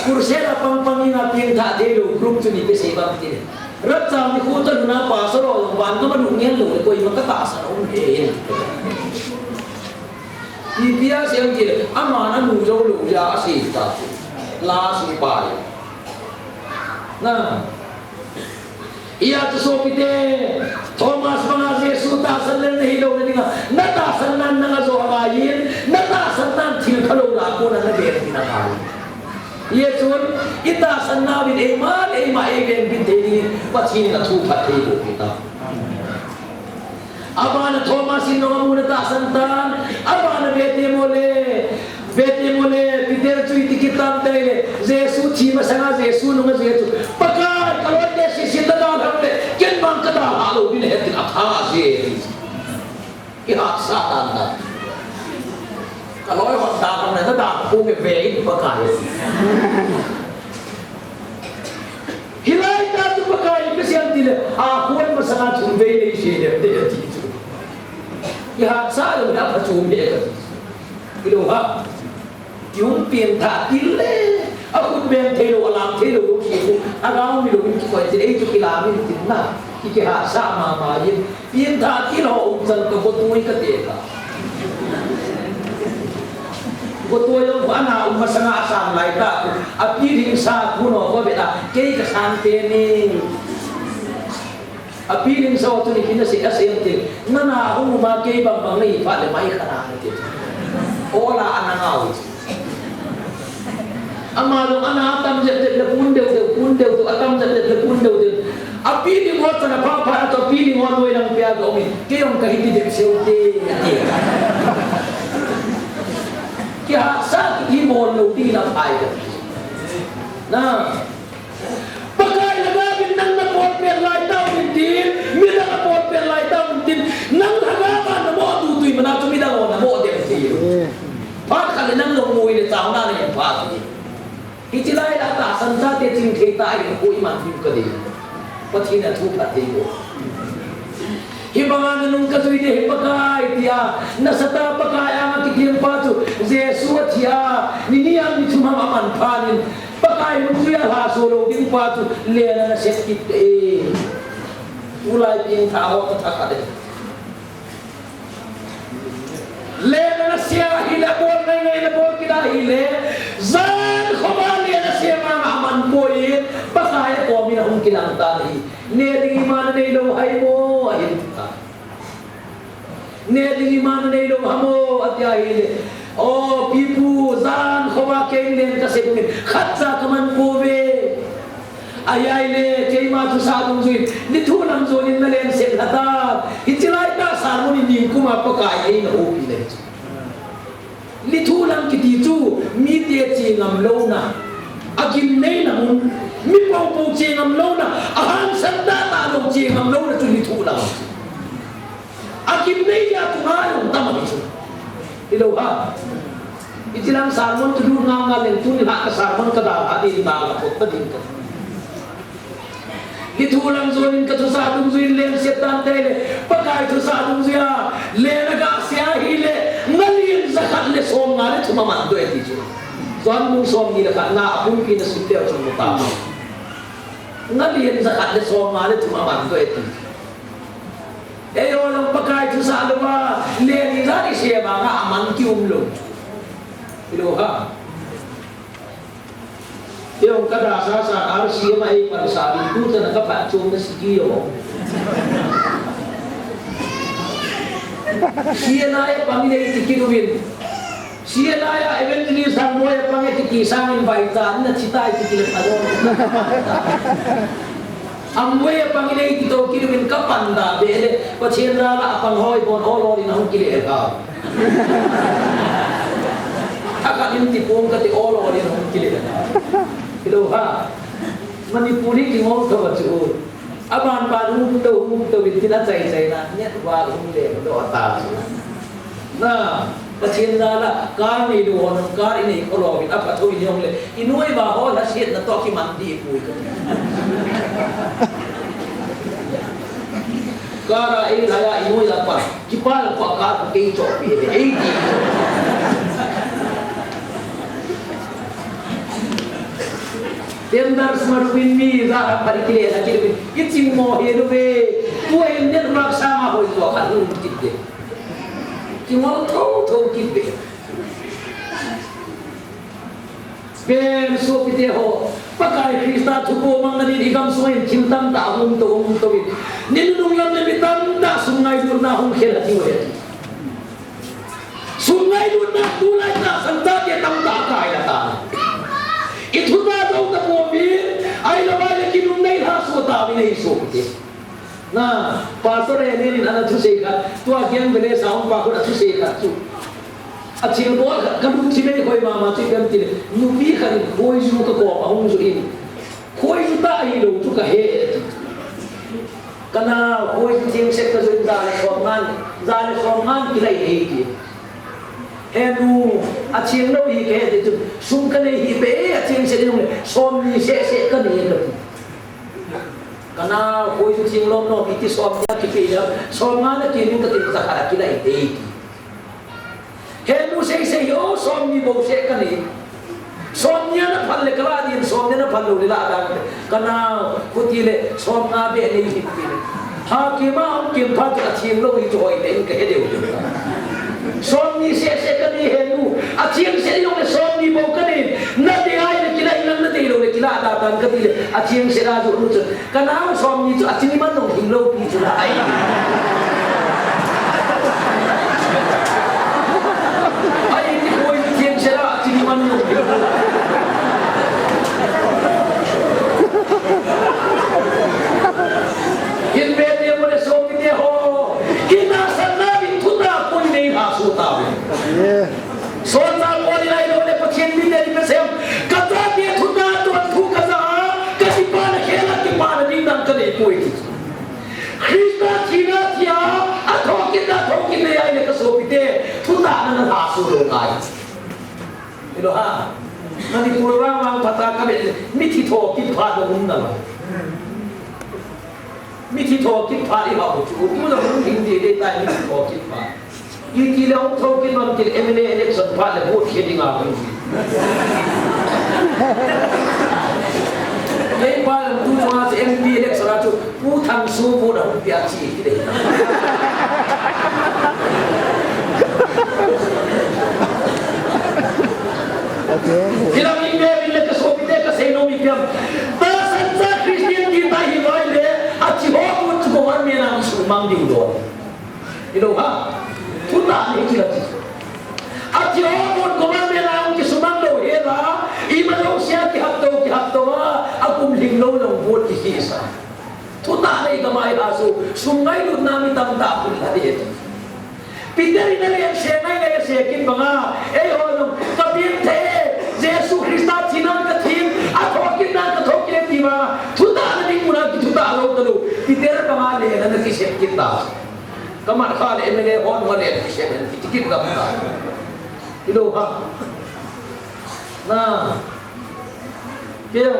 kursela pang pangina apien tha de lo group chu ni be se ba ti rất rằng thì khu tân na pa so ro ban nó đủ nghe lũ coi mà cái ta sa ông thế thì bia xem gì ama na nu zo lu ya si ta la si pa na iya tu so pite Thomas banga Yesus ta san le nei lo ni na ta san nan na zo ba yin na ta san nan thil khalo la ko na be ni na ka Yesus kita sanna bin iman egen bin teni pachin na thu phat thei ko kita abana Thomas in no mun ta santan abana bete mole peter tu itikitam dele Yesus chi ma sanga Yesus no Yesus pakar kalon de si da hamle ken bang kada halo bin het atha je ki hat satan da kalau orang datang nanti tak punya bayi pakai. Hilai tak tu pakai kesian tidak. Aku pun masalah cumbe ni sih dia itu. Ya saya dah dapat cumbe kan. Kilo ha. Yung pinta tile. Aku ben telo alam telo sih. Agak milo ni kau jadi itu kilamin tinna. Iki ha sama main. Pinta tilo urusan kebetulan ketika. Betul yang mana umat sangat asam lain tak. Api ringsa kuno kau beda. Kei kesantai ni. Api ringsa waktu ni kita sih asyik. Nana aku rumah kei bang bang ni pada mai kerana itu. Ola anak kau. Amalung anak atam jadi lepundeu tu atam jadi lepundeu tu. Api ni buat sana apa atau api ni buat dua orang pihak kau ni. Kei orang kahiti jadi seute. Kaya sa imon no di na tayo. Na pagkay nagabin ng napotper light down din, mida napotper light down din, nang hagapan na mo tutoy man ato mida mo na mo din tiyo. Pagkali nang lumuwi ni tao na niyan pati. Itilay na tasan sa teting kita ay ko iman din ka din. Pati na tupat din ko. Hibangan nung katuwi de hipakai dia nasata pakai ang tikim patu Yesus dia niniang di cuma aman panin pakai mulia hasolo din patu lena na sekit ulai pin tawo katakade lena na siya hilabon na bol kita hile zan khobali na siya aman boy pakai ko minahong kinantani neding iman na ilo hay mo ahin neding iman na ilo hamo at yahil oh pipu zan khoba kenglen kasi kumin khatsa kaman pove ayayle kay ma tu sa tung zuin nithulam zonin na len sen hata hitilay ta sarmoni ning kuma pakai na opi le li thu lam ki ti chu mi te chi ngam lo na akim nei na mun mi pong pong chi ngam lo na ahan san da ta lo chi ngam lo na chu li thu lam akim nei ya tu ha lo ta ma chu ilo ha itilang salmon tu nga nga len tu ni ha ka salmon ka da ha di ta la pot ta din ka itulang zonin ka tu sa dung zin len setan te le pakai tu sa dung zia le na ga sia hi le ngalin zakat le som nga le tu ma man do e ti chu zon mu som ni la ka na apun ki na su te chu mo ta ngalin zakat le som nga le tu ma man do e ti e yo lang pakai tu sa lo ba le ni za ni se ba nga man ki lo ilo ha yung kada sa RCA may pagsabi ko na nakapatong na si Gio siya na ay pamilya itikinuin siya na ay eventually sa mo ay pangitikisangan baitan na sita itikilip alon ang mo ay pamilya itito kinuin kapanda bele patsyan na apang hoy bon olori na hong kilip ka akalim tipong kati olori na hong kilip ka Hello ha, Manipuri ki mo to chu. Aban pa hum to bin tina chai na net wa hum le do ata. Na pachin na la kar ni do on kar ini ko lo bin apa tho ni hong le inoi ba ho la siet na to ki man di pui ka. Kara ai la ya inoi la pa ki pa ko ka ke cho pi ai di. Tendar smart win mi za parikile na kirbi kitching mo hedu be tu em net rak sama hoi to kan kitte ki mo tho kitte ben so pite ho pakai krista thuko mangani digam soin chimtam ta hum to bi ninung lam ne bitam ta sungai durna hum khela ti ho sungai durna tulai ta santa ke tam ta kai la ta itu dah tahu tak mobil, ayah balik kinum naik hasil tapi naik sokit. Nah, pastor ini anak tu sekat, tu agian beli saham pakut tu sekat tu. Acil buat kamu cina koi mama tu kan tidak, nubi kan koi semua ke kau ahum tu ini, koi tu tak hidup tu kahit. Karena koi tu yang sekat tu jalan soman kita ini. Enu acing lo hi ke tu sungkan hi be acing se dong som ni se kan ni lo kana koi tu cing lo no iti som ya ki pe ya som ma na ki ni ka ti sa kara ki lai de enu se yo som ni bo se kan ni som nya na phal le kala din som nya na phal lo la da kana ku ti le som na be ni hi ki ha ki ma om ki pha ka acing lo hi joy de ke he de Som ni se kan ni henu acing se yo le som ni bo kan ni na de ai le kila ilang na de lo le kila da kan ka ti le acing se ra jo lu chu kana som ni chu acing man no hing lo pi chu la ai ai ni koi acing se ra acing man no in be de mo le som ni de ho kina sana so ta mo ni lai lo le pachin mi de pe sem kata dia thuna tu thu kaza ka ti pa na khela ti pa na ding dang ka de koi krista china tia a tho ki ne ai le ka so pite thuna na na su lo ngai ilo ha mani pura wang pata ka be mi thi tho ki pha do hum na mi thi tho ki pha ri ba bu chu tu na hum ding de de tai mi tho ki pha Iki le hong thau kin non kil MLA election pha le vote heading up. Ye pa tu ma se MP election ra chu pu thang su pu da hong pia chi ki de. Okay. Kila mi me le ka so bi de ka se no mi piam. Ta san sa Christian ki ta hi loi le a chi ho pu chu ko man me na su mang ding do. Ilo ha. Puta ni kila ti. Ati omon koman mela ang kisumang lo hela, imalo siya ki hatto wa akum hinglo ng buot kisa. Puta ni kamay aso, sungay lo namin tamta pun hadi ito. Peter ina le se ngai ngai se kin banga e ho no ka bin the Jesu Christa chinan ka thim a thokin na ka thokin ti ma thuta na ding muna ki thuta lo ta lo Peter banga le na ki se kin ta kamar kha le me le on wa le ki se ki kin ka ta ilo ha na kêu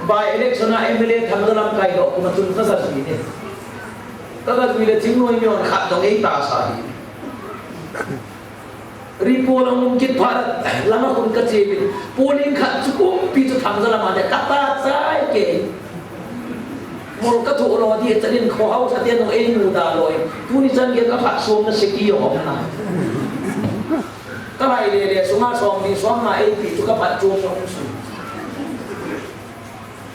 by election na MLA tham gia làm cái đó cũng là chúng ta sẽ gì thế các cái gì là chính nuôi nhau khát trong ấy ta sai report ông mungkin Bharat lama kun kecil polling khát cukup pitu tham gia làm ada kata sai ke mul ka thu lo dia tadin kho hau sa tian ông ấy muda loi tu ni chan ke ka phat som na seki hom na ka lai le suma som ni som na ai pi tu ka phat chum ông su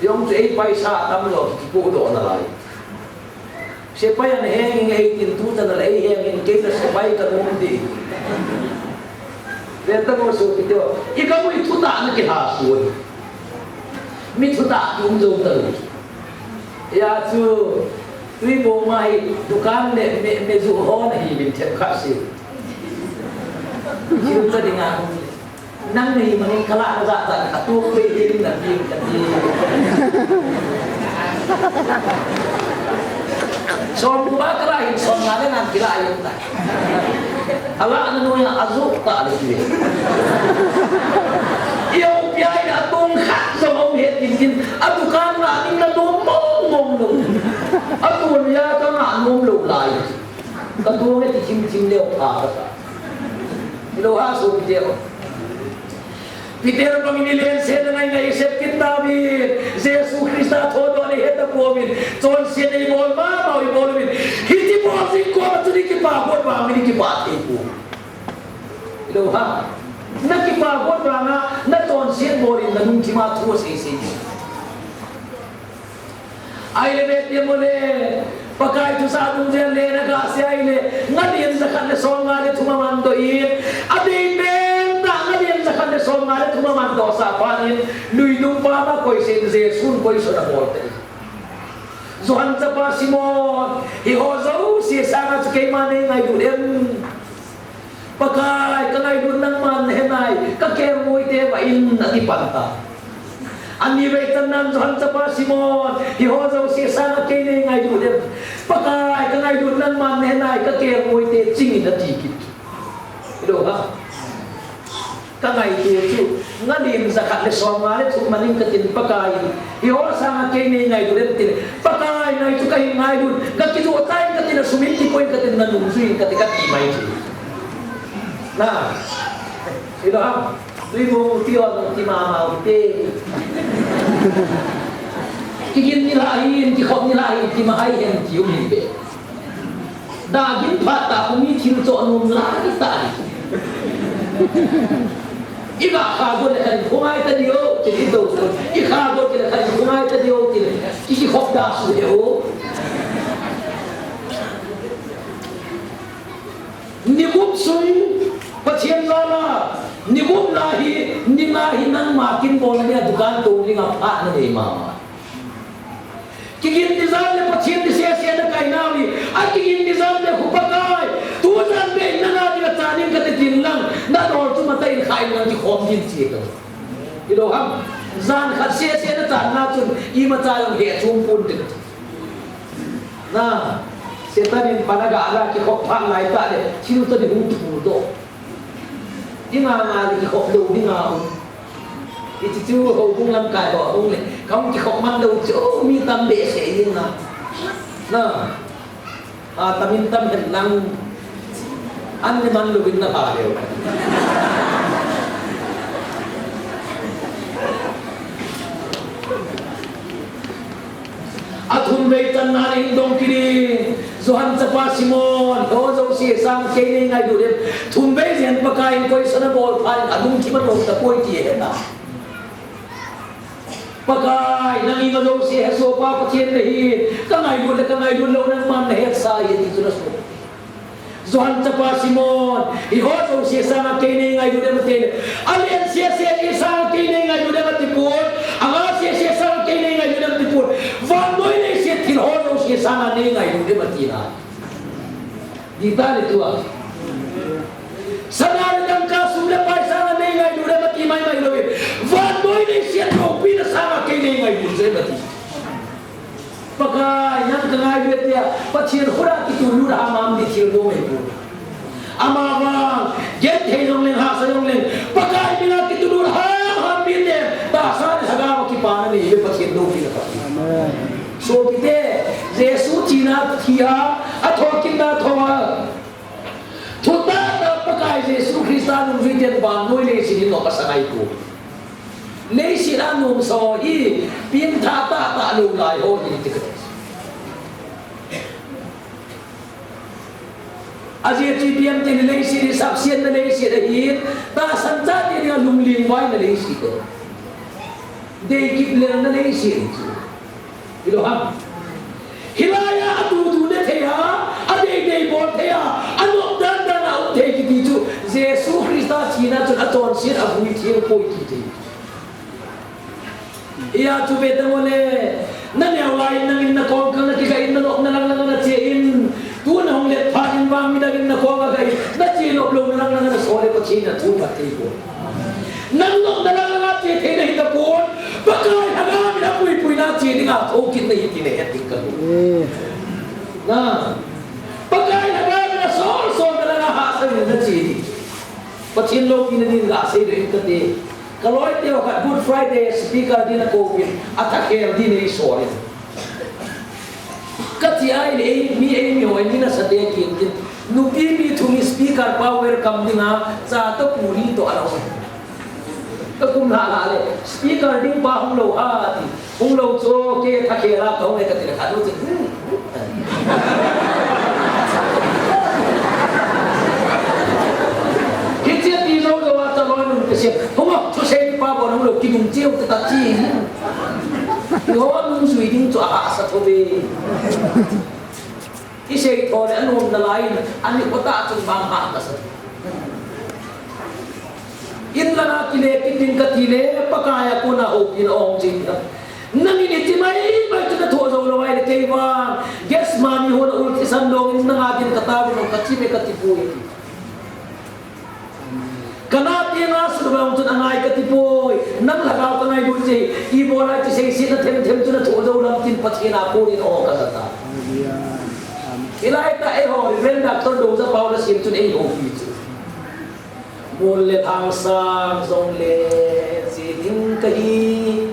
yung tu ay paisa tam lo ki do na lai se pa yan heng ay tin tu ta na lai heng in ke ta se pai ka mum di le ta mo su ki do ikaw mo itu ta na ki ha su mi tu ta yung zo ta ya chu tui bo mai dukan me zu ho na hi bin the kha si ki ta ding a nang ni maning kala za za atu pe din na din ka di som ba kra hin som na le nan kila ayun ta ala anu ya azuk ta le ki yo piai na tung khat so ông het din atu kan na ding na dum mong lu atu ya ka na mong lu lai ka tu nge ti chim leo pa ka lo ha so ki deo Peter paminilen se na ngai se kita bi Jesu Krista thodo le heta povin chon se nei bol ma mai bol bin hiti bol sing ko tu ni ki pa bol ba mi ki pa te ku lo ha na ki pa bol ba na chon se bol in na nung ki ma thu se ai le bet ye mole pakai tu sa dung je le na ga se ai le ngadian zakhat le so nga le thuma man do i ade be ngadian zakhat le so nga le thuma man do sa pa ni lui dung pa ma koi sen je sun koi so na bolte zohan cha pa simon hi ho zo si sa na ke ma ne ngai du dem pakai ka ngai du nang man he nai ka ke moi te ba in na ti panta ani ve tanan zohan cha pa simon hi ho zo si sa na ke ne ngai du dem pakai ka ngai du nang man he nai ka ke moi te ching na ti ki do ha ka ngai te chu ngadim zakhat le so ma le chu manin ka tin pakai hi ho sa na ke ne ngai du dem tin pakai nai chu kai ngai du ka ki du tai ka tin sumin ti ko ka tin na nung suin ka ti ka ti mai chi na ilo ha Ribu tiwa ng timamaw te. Kigin nilahin, kikop nilahin, timahayin, tiyumibe. Daging bata, kumitin to anong lagi tayo. Ikakagod na kanin, kumay tayo, tinito. Ikakagod na kanin, kumay tayo, tinito. Kikikop daso niyo. Nigup suy, pasien lala. Nigup lahi, ningahi nang makin bola niya dukan tuling ang pa na ni mama. Kigin nizam le pasien di siya na kainawi, at kigin nizam le hupagay, tuwan be na natin at saning katitin lang, na doon tumatay kain ng tikom din siya. Ilo ham, zan kat siya na tan natin, ima tayong hetsong puntin. Na, siya tanin panag-aala, kikop pang na itali, sino tanin hutudo. Di nga di kok đâu đi ngào thì chú hầu cũng làm cài bỏ không này không chỉ kok mang đâu chỗ mi tâm để sẽ như nào nè tâm in tâm hình năng ăn thì mang được nó bà đều athun be tan na ring dong kiri Zohan Chapa Simon ho zo si sang ke ni ngai du de thun be jen pakai koi sana bol phan adung chi man ta koi ti he ta pakai nang i zo si he so pa patien nahi ka ngai du lo nan man he sa ye ti tu so Zohan Chapa Simon i ho zo si sang ke ni ngai du de mate alien si sang ke ni ngai du de mate pur anga si sang ke ni ngai du de mate pur van noi ne si thi ho zo si sang ne ngai du de mate na di ta le tu sama kay ngay bunse bati pakai yang kengai betia pacir khura kitulur amam di cildo mebu amama get heilong leng ha sayong leng pakai bila kitulur ha binde bahasa hagawa ki pana ni ye pacir do ki amen so kite yesu cina thia athokin na thowa thuta ta pakai yesu kristan viten ban noi le sin no pasangai ko le sin anu so hi pin tha ta lu lai ho ni tikate aje ti pian te le sin sab sien le sin hi ta sancha ti ria lung ling wai le sin ko de kip le na le sin ilo ham hilaya atu ne thea ade de bo thea anok dan dan au te ki ti chu jesu christa china chu aton sin abui thia ko ki te iya chu be tamole na ne wai na in na ko kan ki ga in na nok na lang na che in tu na hong le pha in wang mi da in na ko ga ga na che no lo na lang na so le pa chi na tu pa te ko nang nok na lang na che the nei ta ko pakai haga mi na pui pui na che ni ga tho kin nei ti ne het tik ka na pakai haga mi na so na lang ha sa ni na che ni pa chin lo kin ni ga se de ka te kaloi te ka good friday speaker din ko kin atake din ni so ni ka ti ai le mi ho ni na sa de kin nu pi mi thu ni speaker power kam ni na cha to puri to alaก็คุมหาเลยสปีกเกอร์ดิ้งบ้าของเราที่ของเราโจเกทักเกรับเขาในกติกาดูสิคิดเสียตีเราจะว่าจะลอยนุ่งเสียเพราะว่าทุกเช้าป้าบอกเรากินนุ่งเจียวจะตัดจีนเพราะว่านุ่งสวยดิ้งจะอาสัตว์เบที่เช้าตอนนี้นุ่งนั่นไรอันนี้ก็ตาจนบางหางกันสักInlana kile kitin katile pakaya ko na okin ong jinda nanginiti mai ba kita tho zo lo ai te wa guess mami ho na ulti san dong na ngagin katabi ng kachipe katipuy kana tinga su ba un angai katipuy nang lagaw ka ngai bunji ibola ti sei sin na them tu na tho zo lam tin pathina ko ni o kasata ilai ta e ho ren doctor do za paula sim tu e ho fi Mule thang sang song le si ding kahi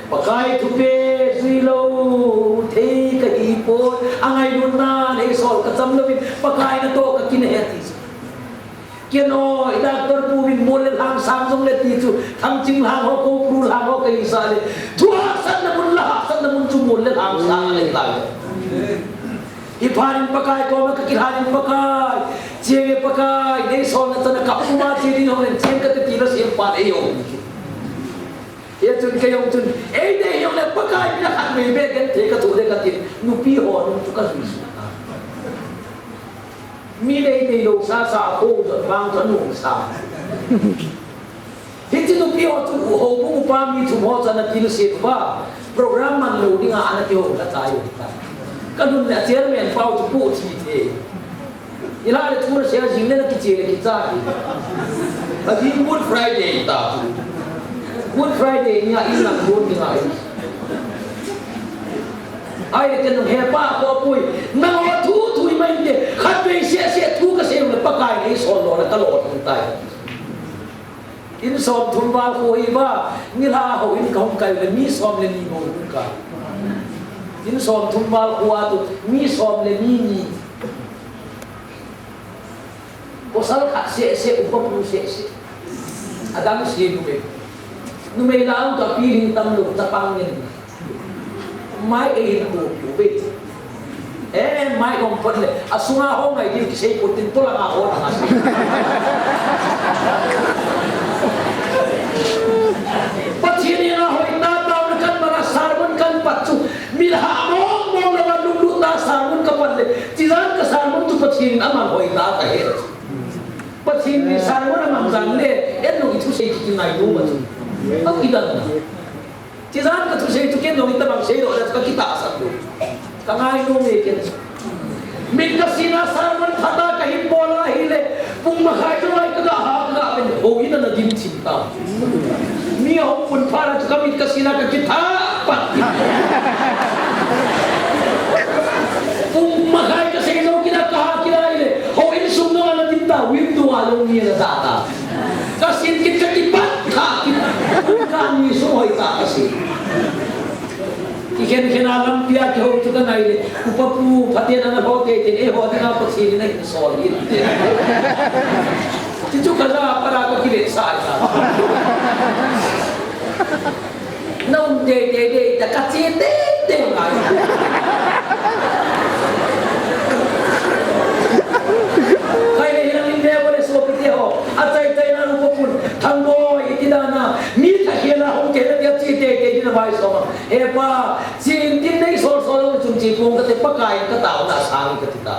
pakai thupe zui lo thei kahi po angai nun na nei sol ka cham lovin pakai na to ka kin heti keno doctor pu bin mule thang sang song le ti chu thang ching lang ho ko pru lang ho kai sa le thua san na mun chu mule thang sang le ta iparin pakai ko ma kakilhanin pakai jenge pakai nei son na tana kapuma chiri no len chen ka te tira sim pa e yo ye chun ke yong chun e de yong le pakai na khat me be gen the ka tu de ka tin nu pi ho nu tu ka su mi de de lo sa ko zo bang zo nu sa hiti nu pi ho tu ho bu pa mi tu ho sa na tin se ba program man lo ding a ana ti ho la ta yo ta kanun le chairman pau tu pu chi the ila le tur se jing le ki che le ki cha ki adi good friday ta good friday ni a ina good ni ai ai ke no he pa ko pui na ho thu mai de khat be se thu ka se le pakai ni so lo la ka lo thung tai in som thun ba ko hi ba ni la ho in kaum kai le mi som le ni mo ka in som thun ba ko tu mi som le mi ni ko sal kha se upa pu se adam se nu me la un ta pi ring tam lu ta pang ni mai e ko pu be mai kom pot le asunga ho ngai din ki se ko tin to la nga ho na si patini na ho na ta un kan bara sarban kan patchu milha mo la lu lu ta sarban ka pat le tizan ka sarban tu patini na man hoi ta ka he patini sarban ma jang le en no itu se ki ngai do ma tu ak idan na tizan ka tu se tu ken no ita bang se do ka kita asat do ka ngai no me ken min ka sina sarban thata ka hi bola hi le pung ma khai tu lai ka ga ha ga ben ho ina na dim chin ta mi Nia hong pun para kami kasina ka kita pat. Kung makai kasi ikaw kinakahakila ile, ho insum na nga tinta, window along niya na data. Kasi kita kipat ka, kung kami suhoy ka kasi. Ikan alam pia ke ho tu kan ile, upapu patian na ho ke tin ho na pasili na solid. Itu kala para ko kilit sa ita. Nung de ta kasi de ngai. Kaya hilang hindi ako na sopite ho. At tay na upapun. Tangbo itidana. Mita hila hong kaya niya chite na bay sama. Pa si tinday sol chungchipong kati pagkain katao na asangi katita.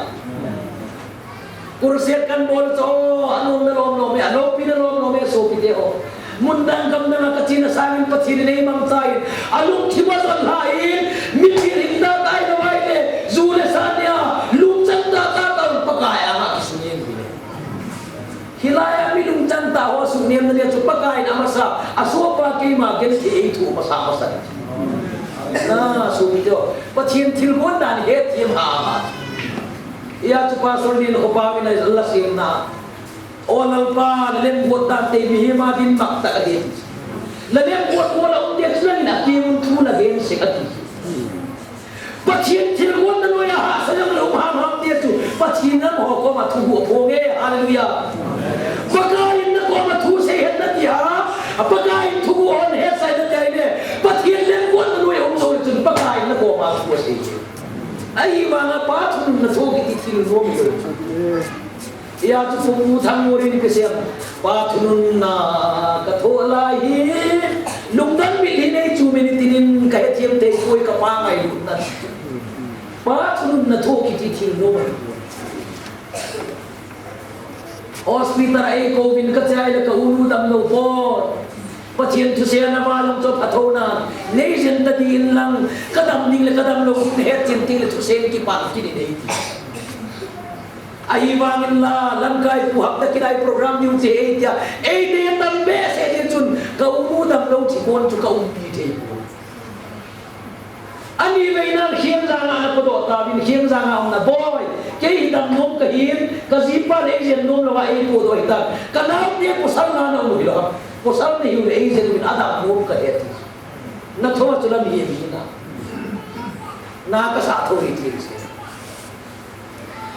Kurset kan bol so ano melom me ano pinalom me sopite ho. Mundang kam na kachina sangin pathin nei mang sai. Alung thibasan lain mipiring da tay na waile. Zule sanya lumcang da ta pagkaya nga kisunyin bine. Hilaya mi lumcang ta ho sunyen na niya pagkain amasa asopa kay magen ti itu masama-sa. Na sumito pathin tilmon dan het tim ha. Iya tu pasal ni ko pa na Allah simna. Olal pa lem buat dante bihima din makta kadin. Lem buat wala undi aslan na kimun tu na gen sekati. Pathin tilmon na noya ha sayang lo ham dia tu. Pathin na mo ko matu po nge haleluya. Pagkain na ko matu se het na dia. Pagkain tu on he sai na dia ne. Pathin lem buat na noya so tu pagkain na ko matu se. Ai mga patun na to kiti tilmon yo. Iya tu semua tanggurin kesiap patunun na katolahi lungdan bilhin cuma nitinin kaya tiap teh koi kapangai lungdan patunun na to kiti tilno hospital ay COVID kacay na kaunu dam no por patient tu siya na malam to patona nation tadiin lang kadam ning kadam lo het tintil tu sen ki pat kini dei Ayibangin la langkai puhap na kinay program yung si Edia. Edia yung best Edia chun kaumudam daw si Kon to kaumpite. Ani ba inan hiyang zanga na po do tabin hiyang zanga ang na boy. Kaya hidam nom kahin kasipa na Asian nom na wae po do hitam. Kanaw niya pusal na na umilo. Pusal na yung Asian min adap nom kahet. Nathuwa chula niya hina. Nakasato hitin siya.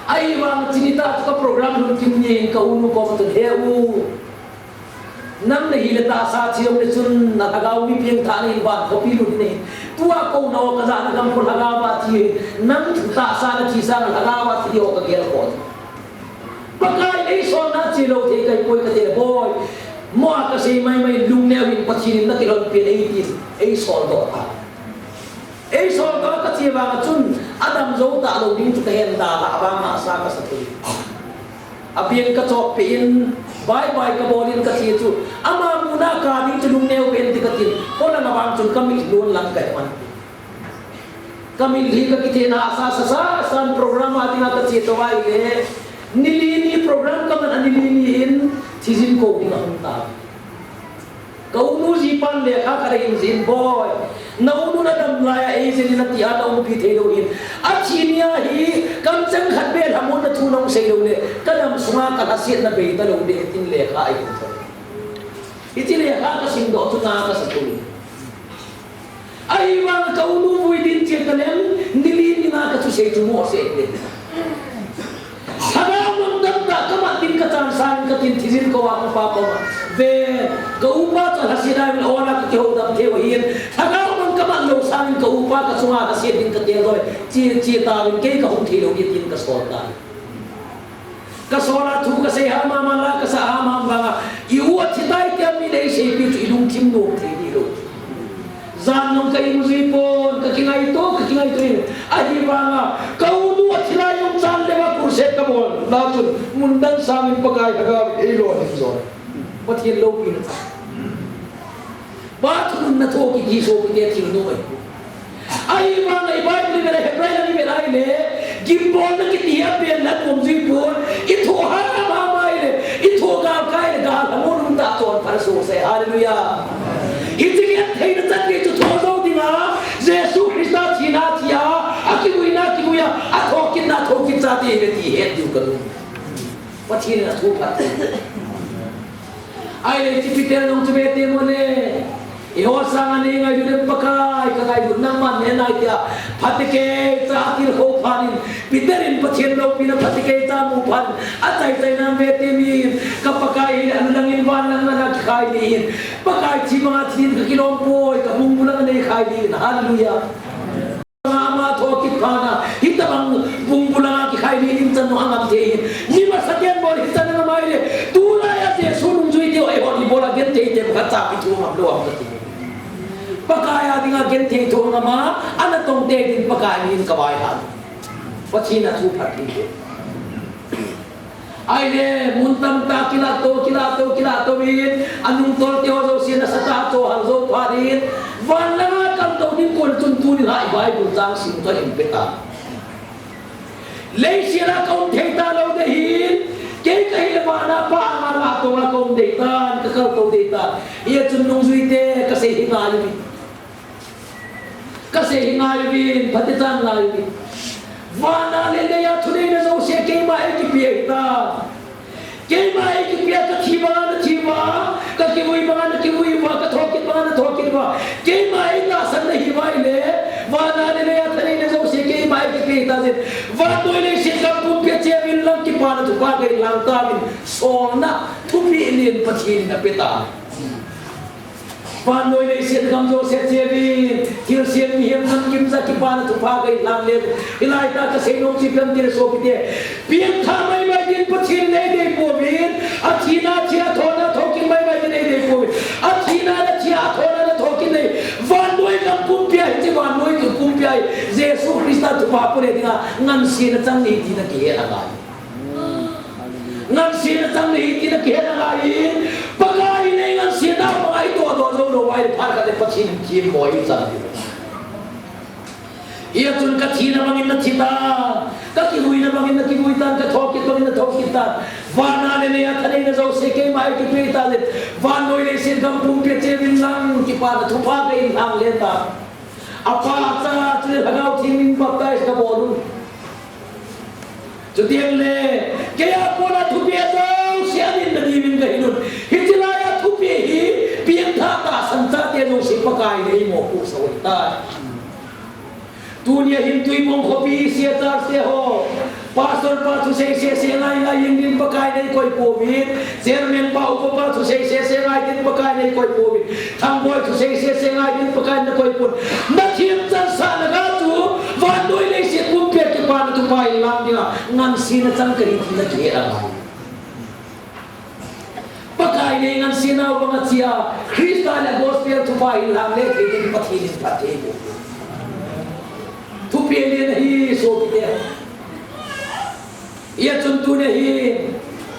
Ay wang cinita ka program nun kimnyen ka uno ko matud heu nam na hilata sa chiyom ne chun na tagaw mi piang thani ba ko pilu ni tua ko no ka za na gam ko lagawa ti nam ta sa na chi sa na lagawa ti o ka gel ko pakai ei so na chi lo te kai koi ka te boy mo ka sei mai lung ne win pachin na kilon pin ei so do ta ei so ka ka chi ba chun Adam zo ta lo ding tu kahen da la ba ma sa ka sa tu abian ka chok pin bye ka bolin ka chi chu ama muna ka ding tu lung neu ben ti ka tin ko na bang chun kami don lang kai man kami li ka kite na sa san program ating ka chi to wai le nilini program ka man niliniin sizin ko ding ang ta kauno jipan le ka karin zin boy nauno na damlaya e zin na ti ana um pithe lo in achinia hi kam chang khat be hamon na thunong sei lo le kadam sunga ka hasit na be ta lo de tin le kha ai to iti le kha ka sing do tu na ka sa tu ai wa kauno vui din che kalem nili ni na ka tu sei tu mo sei le Hagawang danda kamatin katansan katin tizin ko ako papa ve kaupa sa hasina min ona ka hodam tewahin hagawang kamanlo samin kaupa ka sunga ka siya din katelo chi tawin kay ka humtilo din ka sorta kasora tu ka say hama mala ka sa hama mga iuat hitay kami na isipin ilung kimno tilo zanong kay musipon kakingay ito ay ba nga kaunuat sila yung saan lima kurset ka mo nasun mundan sa aming pagkaya agawin ilo ang zon pati yung low pinata ba't kung nato kikiso pinit yung numay ay ba nga ibay ni Mera Hebray na ni Mera ile gimbol na kitiyap yan at musipon ito hamamay ito gawkay nagahalamon ng tatuan para susay hallelujah lihat thei na chan ke chu tho do dinga Jesu Christa thina thia akibuina kibuya athokin na thokin cha ti ve ti het du kan pathina na thu phat ai le ti peter nong chu ve te mo le Iho sang ani ngai du pakai kakai du naman ne nai tia phatike cha tir ho phanin piterin pathian lo pina phatike cha mu phan atai tai nam ve te mi ka pakai an langin wan nang na khai ni pakai chi ma thin ka kilom poi ka mung bulang ne khai ni hallelujah ma tho ki phana hitabang bung bulang ki khai ni nim chan no angam te ni ma sakyan bol hitan na mai le tu la ya je sunung jui te ai hon ni bola gen te te ka cha pi thu mam lo am ta pakaya dinga gen the tho ngama ana tong te din pakaya ni kawai han pachina thu phati ai le muntam ta kila to bin anung tol te ho zo sina sata to hal zo pharin wan langa kam to din kon chun tu ni hai bai bu jang sim to in peta le sira kaum theita lo de hin ke kai le bana pa ma to la kaum de tan ka to de ta ye chun nong zui te ka se hi ngal bi kasi hingai bin patitan lai bin wana le ya thune na zo se ke mai ki pie ta ke mai ki pie ka thiba ka ki vui ba ka thokit ba ke mai ta san nahi mai le wana le ya thune na zo se ke mai ki pie ta se wa to le se ka pu pie che bin lam ki pa na tu pa ga lang ta bin so na thu pi lin pathin na peta Pan noi le siat kam jo se chebi til siat mi hem nam kim za ki pan tu pha gai lang le ilai ta ka sei nom chi pem dir so bi de pian tha mai mai din pachin le de po bin athina chia thona thokin mai mai de de po athina na chia thona na thokin le van noi kam pum pia chi van noi ki pum pia Jesu Christa tu pa pore dinga ngan si na chang ni ti na ke na ga ngan si na chang ni ti na ke na ga in pakai ne ngan si na pakai to do lo wai phar ka de pachin chi moi chan ia tun ka thina mangin na thita ka ki hui na mangin na ki hui tan ka thok ki mangin na thok ki tan wana le ne ya thane na zo se ke mai ki pe ta le van noi le sin gam pum pe che bin lang ki pa na thu pa ke in ang le ta apa cha tu hagau thi min baptais ka bodu chu tiang le ke ya ko na thu pe zo sia din na di min ka hinun hitila ya thu pe hi pian tha ta san cha te no si pakai nei mo ku so ta dunia hin tui mong khopi sia tar se ho pastor pa tu se ngai ngai yin din pakai nei koi po bi chairman pa upo pa tu se ngai din pakai nei koi po bi thang boy tu se ngai din pakai nei koi po na thiam chan sa na ga tu van doi le se kum pe ki pa tu pai lam dia ngan si na chang kari na ke ra pakai nei ngan si na ba nga chia Christa la gospel tu pai lam le ke din pathi din pathe tu pele nahi so bide ia contoh nahi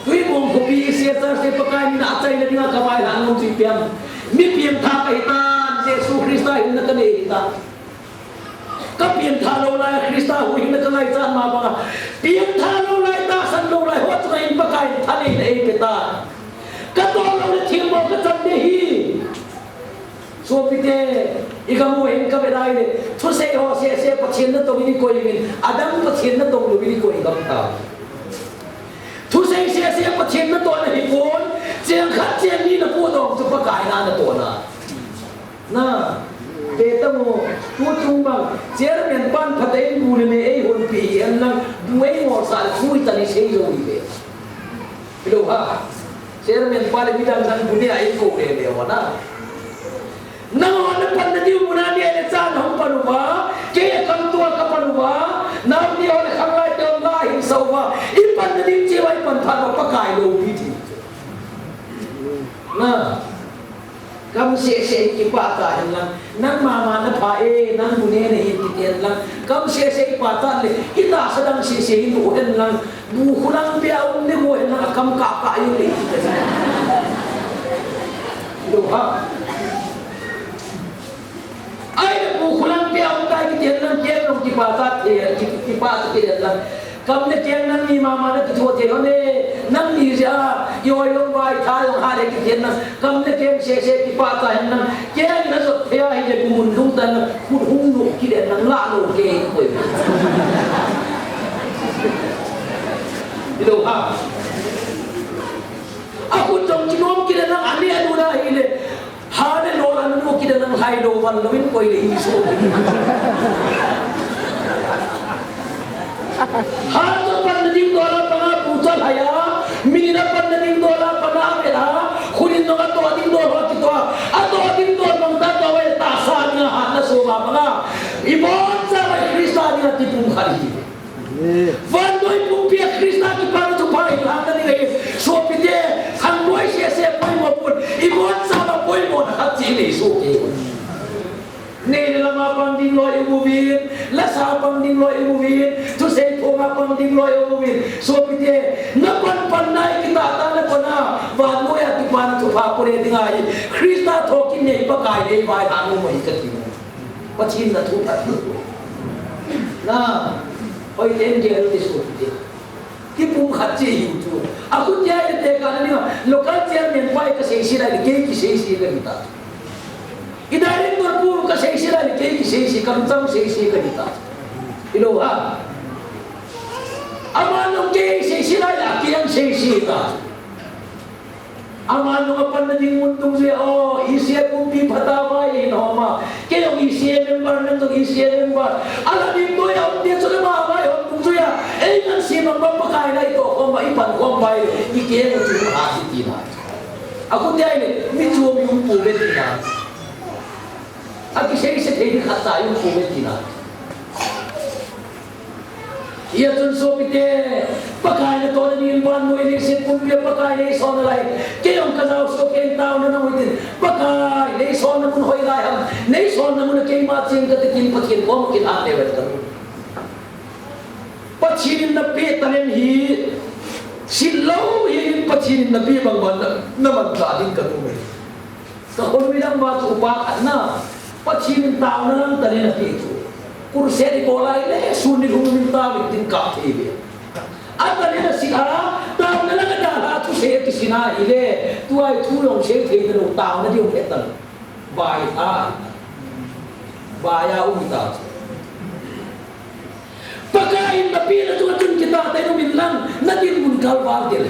tui mong kopi siata se pakai ni na atai na dinga kamai han mong piam mi piam tha kai tan Jesu Christa hin na kane ta ka piam tha lo lai Christa hu hin na kanai chan ma ba piam tha lo lai ta san lo lai hot na in pakai tha nei nei peta ka to lo na thim mo ka chan de hi so bide ikamu hin ka bedai ne thu se ho se pachin na to ni koi min adam pachin na to lu ni koi gam ta thu se pachin na to na hi kon cheng khat cheng ni na pu dong chu pa kai na to na te ta mo tu chung bang chairman ban phatai bu ne me ei hon pi an lang duai mo sa chui ta ni sei lo ni be lo ha chairman pa le bidang dan bu ne ai ko le le wa na nang ana pan na diu muna ni ele chan hom panuwa ke kam tua ka panuwa nam ni ole khangai te la hin sowa I pan na din chi wai pan tha pa kai lo bi thi na kam se ki pa ta hin lang nang mama na pha e nang mune ne hi ti ten lang kam se pa ta le ita sadang se hin o den lang bu khulang pia um ne mo na kam ka yu le do ha ai bu khulang pia um kai ki ten lang ke long ki pa ta the ki pa ta ke lang cầm cái chén năn đi mà nó cứ thua tiền nè năn đi ra yêu yêu vai thay ông hai cái chén năn cầm cái chén xe cái ba tay năn chén nó rồi theo hay là buồn không tên buồn hung nụ cái đèn năn lạ nụ kề rồi đi đâu ha aku trong chỉ nói cái đèn anh đi đâu đây này hà này lo là nó cái đèn hai đồ văn nó biết quay đi số Harto pandating dola panga pucal haya, mina pandating dola panga pera, kunin nonga to ating dola kito, ato ating dola mangta to ay tasa niya hana soba mga, ibon sa may Krista niya tipong kali. Vandoy pumpiya Krista ki para to pa hana niya so pide, handoy siya siya poy mo pun, ibon sa ma poy mo nakatsili suki. Nila mapang din lo ibubin, lasapang din lo ibubin, to say po mapang din lo ibubin. So pite, napanpanay kita tala ko na, bago ya ti paano to papure dingai. Krista tokin niya ipakay ay bay ano mo ikatin mo. Pachin na tutat mo. Na, oy ten dia ro diso pite. Kipung khatsi yutu. Ako tiya ite kana niya, local chairman pai kasi sila ni kay kisi kita. Idarin mo puro kasi sila ni kay kisi kamtang sisi kanita. Ilo ha. Amanong kay sila ya kiyang sisi ka. Amanong apan na ding mundong siya isya kung di pataway ma. Kaya isya member nang isya member. Alamin mo ya undi sa lumabay undi siya. Nang simang mapakain na ito kung maipan kung may ikiyang utulong asitina. Ako di ay medyo yung pulit na. At isa-isa tayo kata yung kuwet na. Iya tun so pite pagkain na to na nilban mo inisip kung biya pagkain na iso na lahat. Kayong kanaw so kayong tao na namutin. Pagkain na iso na muna hoy lahang. Na iso na muna kayong matsing katikin patkin ko makinaknewet ka. Patsinin na pitanin hi. Silaw hi patsinin na pibang naman kaling katumay. Kakon bilang maso upakan na. Pagsimin tao na lang tali na dito. Kurse di bola ile, sunil huminta witin kaptibi. At tali na siya, tao na lang adala at siya kisina ile. Tuway tulong siya kayo na tao na di yung etan. Baya umita. Pagkain na pinatulad kita tayo namin lang na din munkal bagil.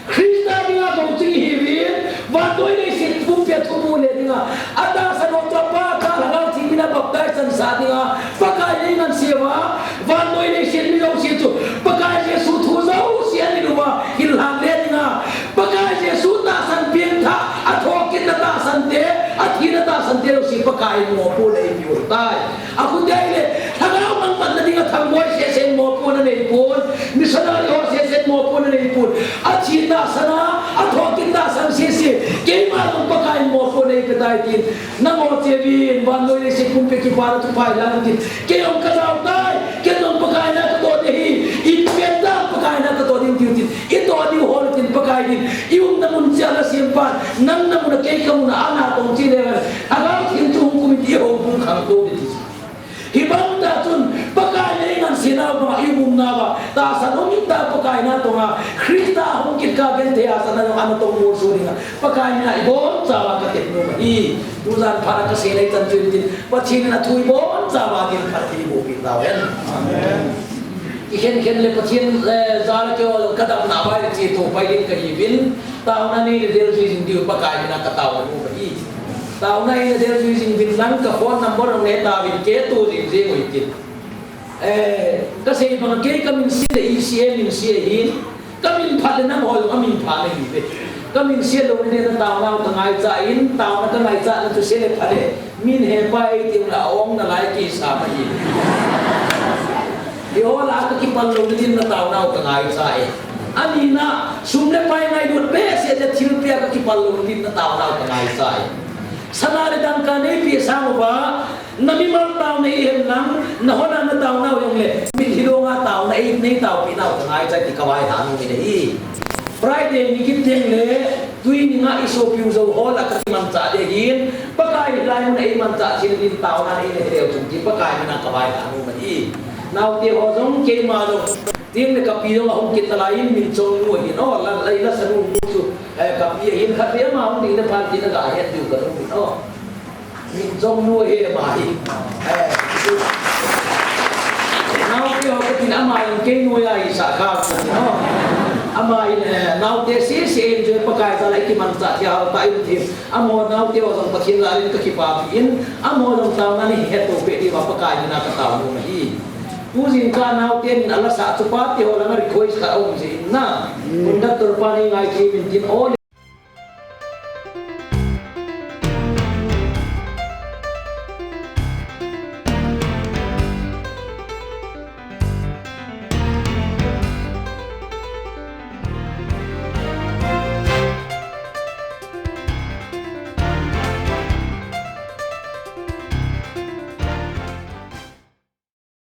Krista nga kung tingihibin, bagoy na isit pumpiyat kumuli nga. At sa notwa pa, kalangang pinabaptizan sa ating pagkaingan siya, bagoy na isit nilaw sito, pagkain siya sutuzaw siya niluwa, hilanglet nga, pagkain siya sutasan pinta, at hokit na tasan te, at hinatasan te si pagkain mo po na inyurtay. Ako dahil, hanggang ang pagdating at hanggoy siya sen mo po na naipon, misalari ho siya sen mo po na naipon, at sana at hokit tasan sisi kay marong pagkain mo po na ikataytin nang otevin bandoy na si kumpiki para tupay lang din kayong kasawtay kayong pagkain na katodehi ipenda pagkain na katodin duty ito adi holitin pagkain yung namunsiya na simpan nang namuna kay kamuna anatong sineran agaw hintuhong kumitiyo bungkang dodit hibang datun pagkain ng sinaw mga ibong nawa tasan uminta pagkain na ito nga Krista hong kitkagenteyasan na yung ano itong muso nga pagkain na ibon sawa katit mo mahi tusan para kasinay tansin din patsinin na ito ibon sawa din katibo kitawin Amen ikin le patsin zala kyo kadam na bay sito pwedeng kahibin tao na nilidil hindi pagkain na katawan mo mahi tao na ina dia using binlang ka phone number ng neta bin keto din je mo itin kasi mga kay kami sila ECM in sihin kami pala na hol kami pala hibe kami sila lo ni na tao na tangay sain tao na tangay sa na to sila pala min he pa itin laong na like sa mahin di wala ka kipalo din na tao na tangay sain anina sumle pa ngay dun bes ya tilpia ka kipalo din na tao na tangay sain sanari dan kane pisa mo ba namimang tao na ihem lang nahona na tao na yung le hilo nga tao na ihim na yung tao pinaw ngay sa tikaway na anong minahi Friday nikip diyang le tuwing nga isop yung zaw hol at katimanta dehin pagkain layo na iman sa sinilin tao na ihin na hindi pagkain na kaway na anong minahi nào tiêu họ giống kê mà đâu tiếng này cặp video không kịp lại in mình trông nuôi thì nó là lấy là sân nuôi chú cặp video in khát thế mà không đi nó phan chỉ nó gãi hết dù cả nó mình trông nuôi hệ bài nào tiêu cái tin amai kê nuôi ai xả khao nó amai nào tiêu xí chơi pakai ta lại cái mình trả theo tại thì amo nào tiêu rằng phát hiện lại cái kipa in amo rằng tao nani hết tổ vệ đi vào pakai như nào cái tao luôn này Puzin ka nào tiên Allah sa chupati ho lang request ka om si na conductor pa ni ngai ki min tin all